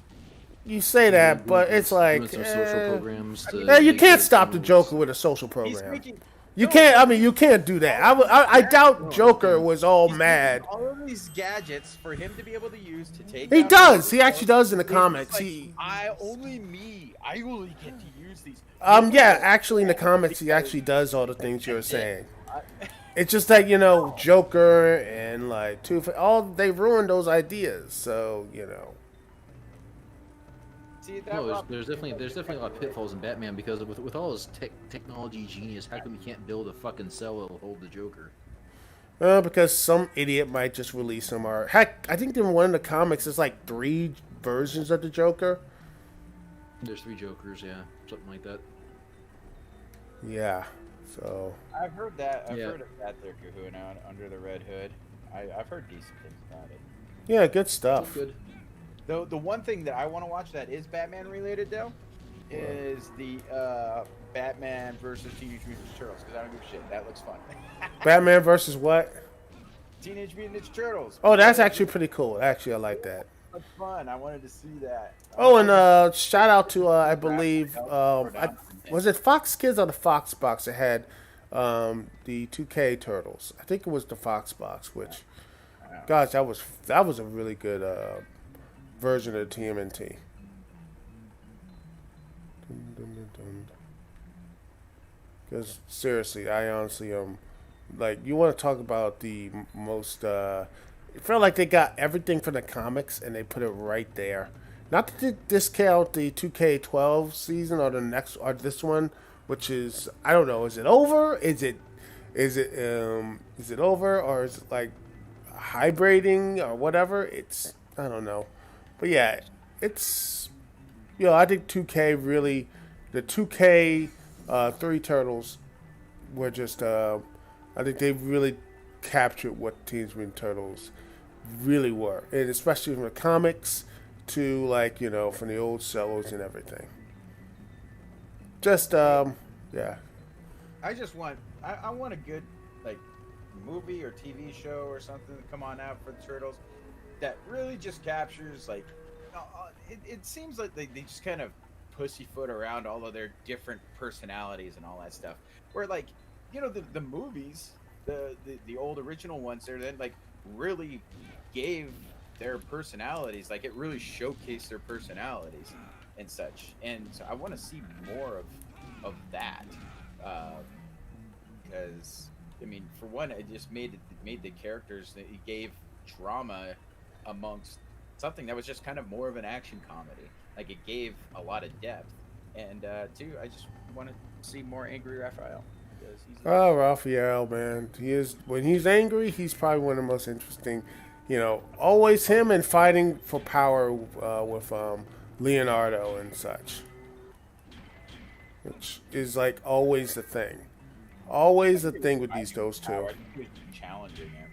You say that, but doing it's like, some social programs. To you make can't sure stop the criminals- Joker with a social He's program. making You no, can't. I mean, you can't do that. I doubt Joker was all he's mad. making all of these gadgets for him to be able to use to take. He down does. others. He actually does in the He's comics. like, He, I only get to use these. yeah, actually in the comics, he actually does all the things you're saying. It's just that Joker and like they ruined those ideas. So See, that No, there's definitely a lot of pitfalls in Batman because with all his technology genius, how come you can't build a fucking cell that'll hold the Joker? because some idiot might just release him. Or heck, I think in one of the comics, there's like 3 versions of the Joker. There's 3 Jokers, yeah, something like that. Yeah. So I've heard that. I've Yeah. heard of that there, Kahuna, under the Red Hood. I've heard decent things about it. yeah, good stuff. Good. Though the one thing that I want to watch that is Batman related though is the Batman versus Teenage Mutant Ninja Turtles because I don't give a shit. That looks fun. Batman versus what? Teenage Mutant Ninja Turtles. Oh, that's actually pretty cool. Actually, I like that. That's fun. I wanted to see that. Oh, and shout out to I believe was it Fox Kids or the Fox Box that had the 2K Turtles? I think it was the Fox Box, which gosh, that was a really good version of TMNT. Because seriously, I honestly like you want to talk about the most. It felt like they got everything from the comics and they put it right there. Not to discount the 2K12 season or the next or this one, which is I don't know. Is it over? Is it over or is it like hybriding or whatever? It's I don't know, but yeah, it's I think 2K really the 2K 3 Turtles were just I think they really captured what Teenage Mutant Turtles really were, and especially from the comics to like from the old cellos and everything. Just yeah. I just want I want a good like movie or TV show or something to come on out for the Turtles that really just captures like it seems like they just kind of pussyfoot around all of their different personalities and all that stuff. Where like the movies, the old original ones, they're then like really gave their personalities, like it really showcased their personalities and such. And so I want to see more of that. Because I mean, for one, it just made the characters, that it gave drama amongst something that was just kind of more of an action comedy. Like it gave a lot of depth, and two, I just want to see more angry Raphael because he's Oh, Raphael, man, he is when he's angry. He's probably one of the most interesting. Always him and fighting for power with Leonardo and such, which is like always the thing. Always the thing with those two. I think he was challenging him,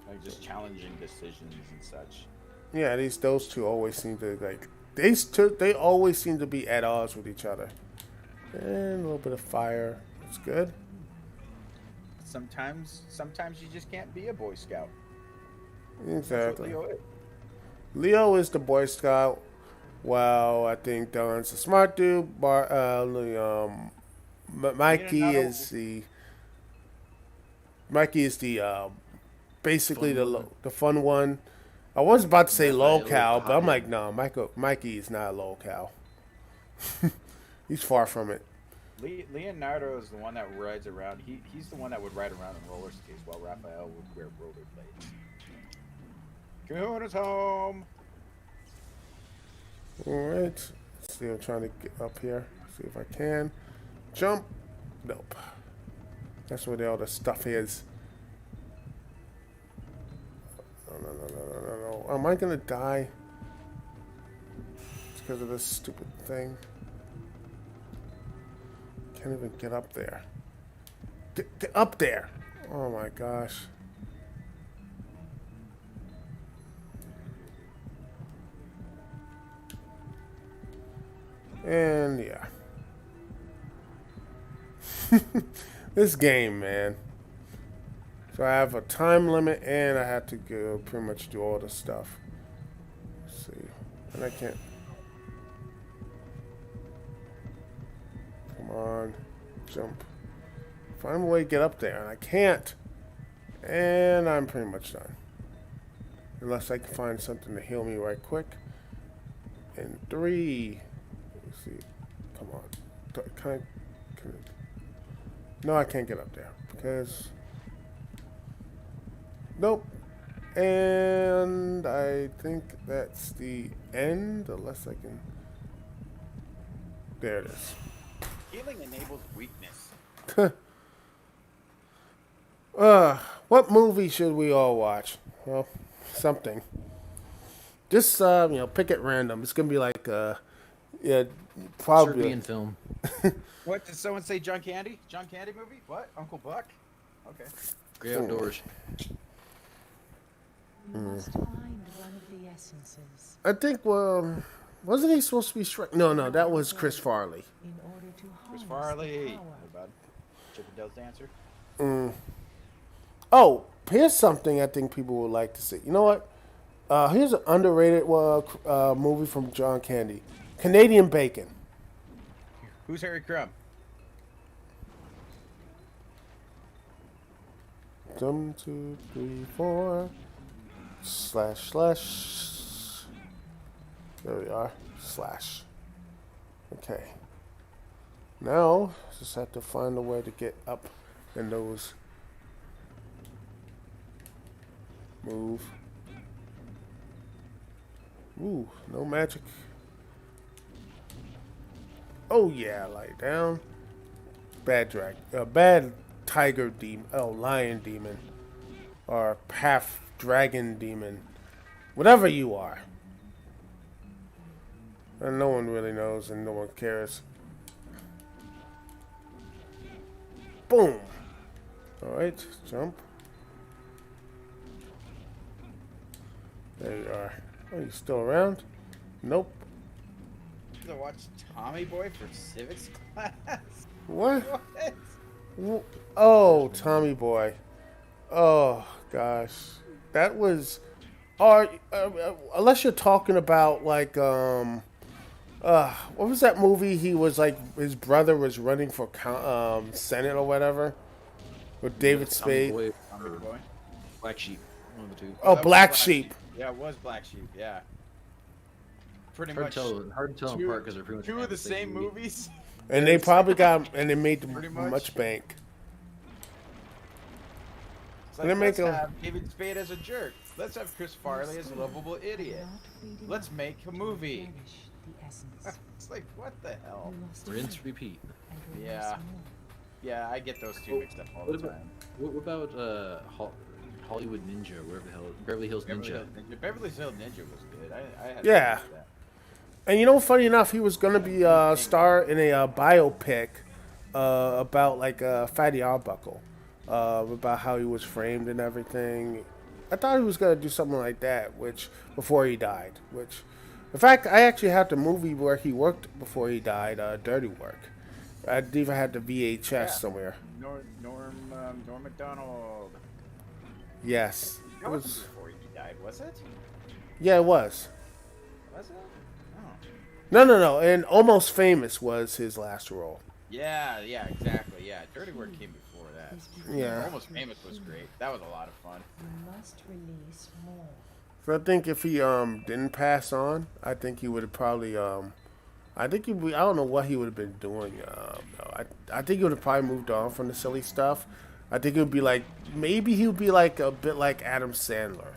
like just challenging decisions and such. Yeah, those two always seem to like they always seem to be at odds with each other. And a little bit of fire. That's good. Sometimes you just can't be a Boy Scout. Exactly. Leo is. Leo is the Boy Scout. Well, I think Don's a smart dude. Mikey is the basically the fun one. I was about to say lolcow, but I'm like, no, Mikey is not a lolcow. He's far from it. Leonardo is the one that rides around. He's the one that would ride around in roller skates while Raphael would wear rollerblades. Goon is home. Alright. See, I'm trying to get up here. See if I can. Jump. Nope. That's where all the stuff is. No. Am I gonna die? It's because of this stupid thing. Can't even get up there. Get up there! Oh my gosh. And yeah. This game, man. So I have a time limit and I have to go pretty much do all the stuff. Let's see. And I can't. Come on. Jump. Find a way to get up there. And I can't. And I'm pretty much done. Unless I can find something to heal me right quick. And 3. Let's see. Come on. No, I can't get up there. Because... Nope. And I think that's the end. Unless I can... There it is. Healing enables weakness. What movie should we all watch? Well, something. Just pick at random. It's gonna be like yeah, probably Serbian film. What did someone say? John Candy? John Candy movie? What? Uncle Buck? Okay. Great outdoors. You must find one of the essences I think wasn't he supposed to be Shrek? No, that was Chris Farley. in order to Chris harness Farley. the Hey, power. bud. Chippendale's dancer. Oh, here's something I think people would like to see. You know what? Here's an underrated movie from John Candy. Canadian Bacon. Who's Harry Crumb? 1, 2, 3, 4. // There we are. /. Okay. Now, just have to find a way to get up in those. Move. Ooh, no magic. Oh yeah, lie down. Bad tiger demon. Oh, lion demon. Or half dragon demon. Whatever you are. And no one really knows and no one cares. Boom. Alright, jump. There you are. Are you still around? Nope. To watch Tommy Boy for civics class? What? What? Oh, Tommy Boy. Oh gosh, that was. Or unless you're talking about like what was that movie? He was like his brother was running for Senate or whatever with David Tommy Spade. Boy Tommy or Boy? Black Sheep. One of the two. Oh, That was Black Sheep. Yeah, it was Black Sheep. Yeah. Pretty Hard much. to tell them two, apart because they're pretty much two of the same movies. And they probably got and they made Pretty much. much. Bank. It's They like, make let's a- have David Spade as a jerk. Let's have Chris Farley as a lovable idiot. Let's make a movie. The essence. It's like, what the hell? You lost Rinse, again, repeat. and will Yeah. lost more. Yeah, I get those two mixed up all What the about time. what about Hollywood Ninja, wherever the hell, Beverly Hills Ninja? Beverly Hills Ninja was good. I had Yeah. fun with that. And you know, funny enough, he was gonna be a star in a biopic about like Fatty Arbuckle, about how he was framed and everything. I thought he was gonna do something like that, which before he died. Which, in fact, I actually had the movie where he worked before he died, Dirty Work. I even had the VHS Yeah. somewhere. Norm Macdonald. Yes, it That wasn't was. before he died, was it? Yeah, it was. Was it? Oh. No. And Almost Famous was his last role. Yeah, exactly. Yeah, Dirty Work came before that. Yeah. Almost Famous was great. That was a lot of fun. You must release more. So I think if he didn't pass on, I think he would have probably I think he I don't know what he would have been doing. No, I think he would have probably moved on from the silly stuff. I think it would be like maybe he would be like a bit like Adam Sandler.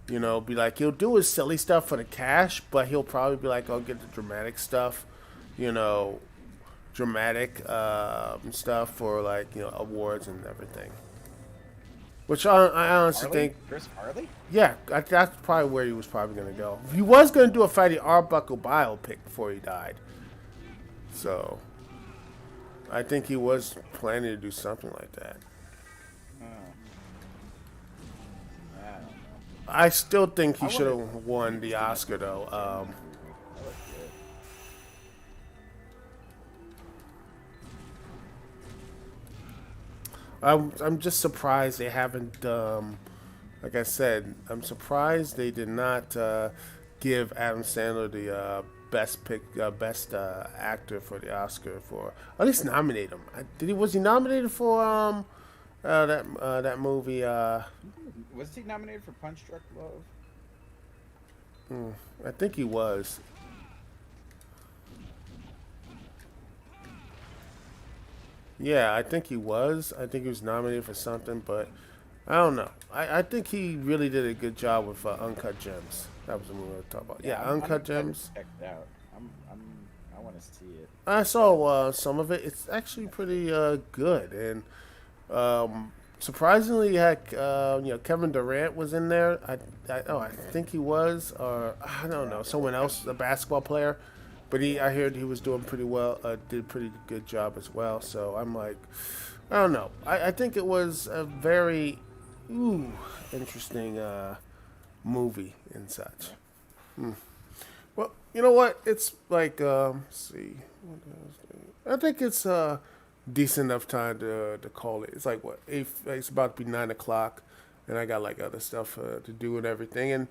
You know, be like he'll do his silly stuff for the cash, but he'll probably be like, I'll get the dramatic stuff, you know, dramatic stuff for like, you know, awards and everything. Which I honestly Harley? think, Chris Farley? yeah, that's probably where he was probably going to go. He was going to do a Fatty Arbuckle biopic before he died. So, I think he was planning to do something like that. Oh. I don't know. I still think he I should wonder- have won the Oscar, though. That was good. I'm just surprised they haven't. Like I said, I'm surprised they did not give Adam Sandler the best actor for the Oscar for at least nominate him. Was he nominated for that movie? Was he nominated for Punch Drunk Love? I think he was. Yeah, I think he was. I think he was nominated for something, but I don't know. I think he really did a good job with Uncut Gems. That was the movie we were talking about. Yeah, I'm Uncut excited to Gems. check it out. I want to see it. I saw some of it. It's actually pretty good, and surprisingly, heck, Kevin Durant was in there. I think he was, or I don't know, someone else, a basketball player. But I heard he was doing pretty well. Did a pretty good job as well. So I'm like, I don't know. I think it was a very interesting movie and such. Well, you know what? It's like, let's see. I think it's decent enough time to call it. It's like, what, 8, it's about to be 9 o'clock, and I got like other stuff to do and everything. And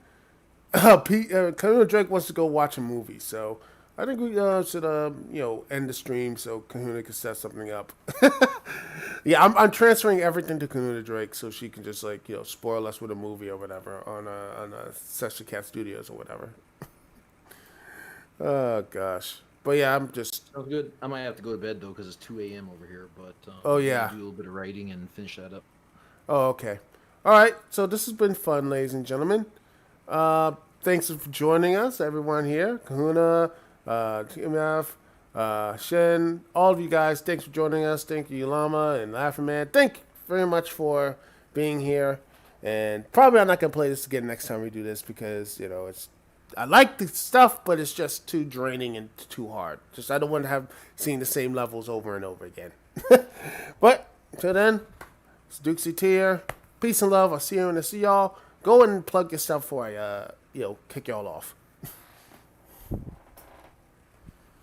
Kahuna Drake wants to go watch a movie, so I think we should, end the stream so Kahuna can set something up. Yeah, I'm transferring everything to Kahuna Drake so she can just spoil us with a movie or whatever on Session Cat Studios or whatever. Oh gosh, but yeah, I'm just. Sounds good. I might have to go to bed though because it's 2 a.m. over here. But Oh, yeah. do a little bit of writing and finish that up. Oh, okay. All right. So this has been fun, ladies and gentlemen. Thanks for joining us, everyone here. Kahuna, TMF, Shen, all of you guys. Thanks for joining us. Thank you, Lama and Laughing Man. Thank you very much for being here. And probably I'm not gonna play this again next time we do this because I like the stuff, but it's just too draining and too hard. Just I don't want to have seen the same levels over and over again. But until then, it's Dukesy here. Peace and love. I'll see you when I see y'all. Go and plug your stuff for you. kick y'all off.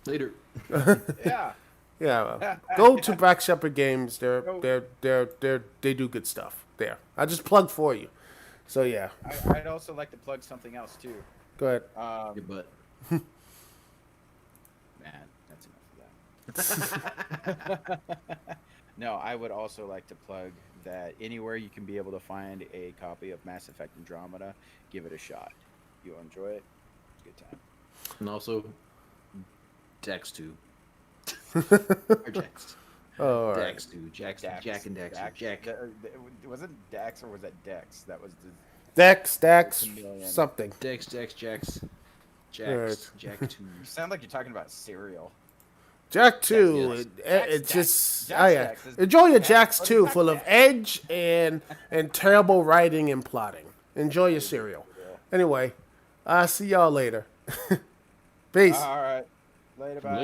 Later. Yeah. Yeah, go to Black Shepherd Games. They do good stuff there. I just plugged for you. So yeah, I'd also like to plug something else too. go ahead. Your butt. Man, that's enough of that. No, I would also like to plug that anywhere you can be able to find a copy of Mass Effect Andromeda, give it a shot. You'll enjoy it. It's a good time. And also, Dex 2. Or Dex. Oh, all right. Dex 2. Jack and Dex. Jack. Was it Dax or was that Dex? That was the Dex, Chameleon. something. Dex, Jax. Alright. Jack 2. You sound like you're talking about cereal. Jack 2, Yes. it's Jax, just Jax, yeah. Jax is- Enjoy your Jax, Jacks what 2, is full that of edge and terrible writing and plotting. Enjoy your cereal. Anyway, I'll see y'all later. Peace. All right. Later, bye. Later.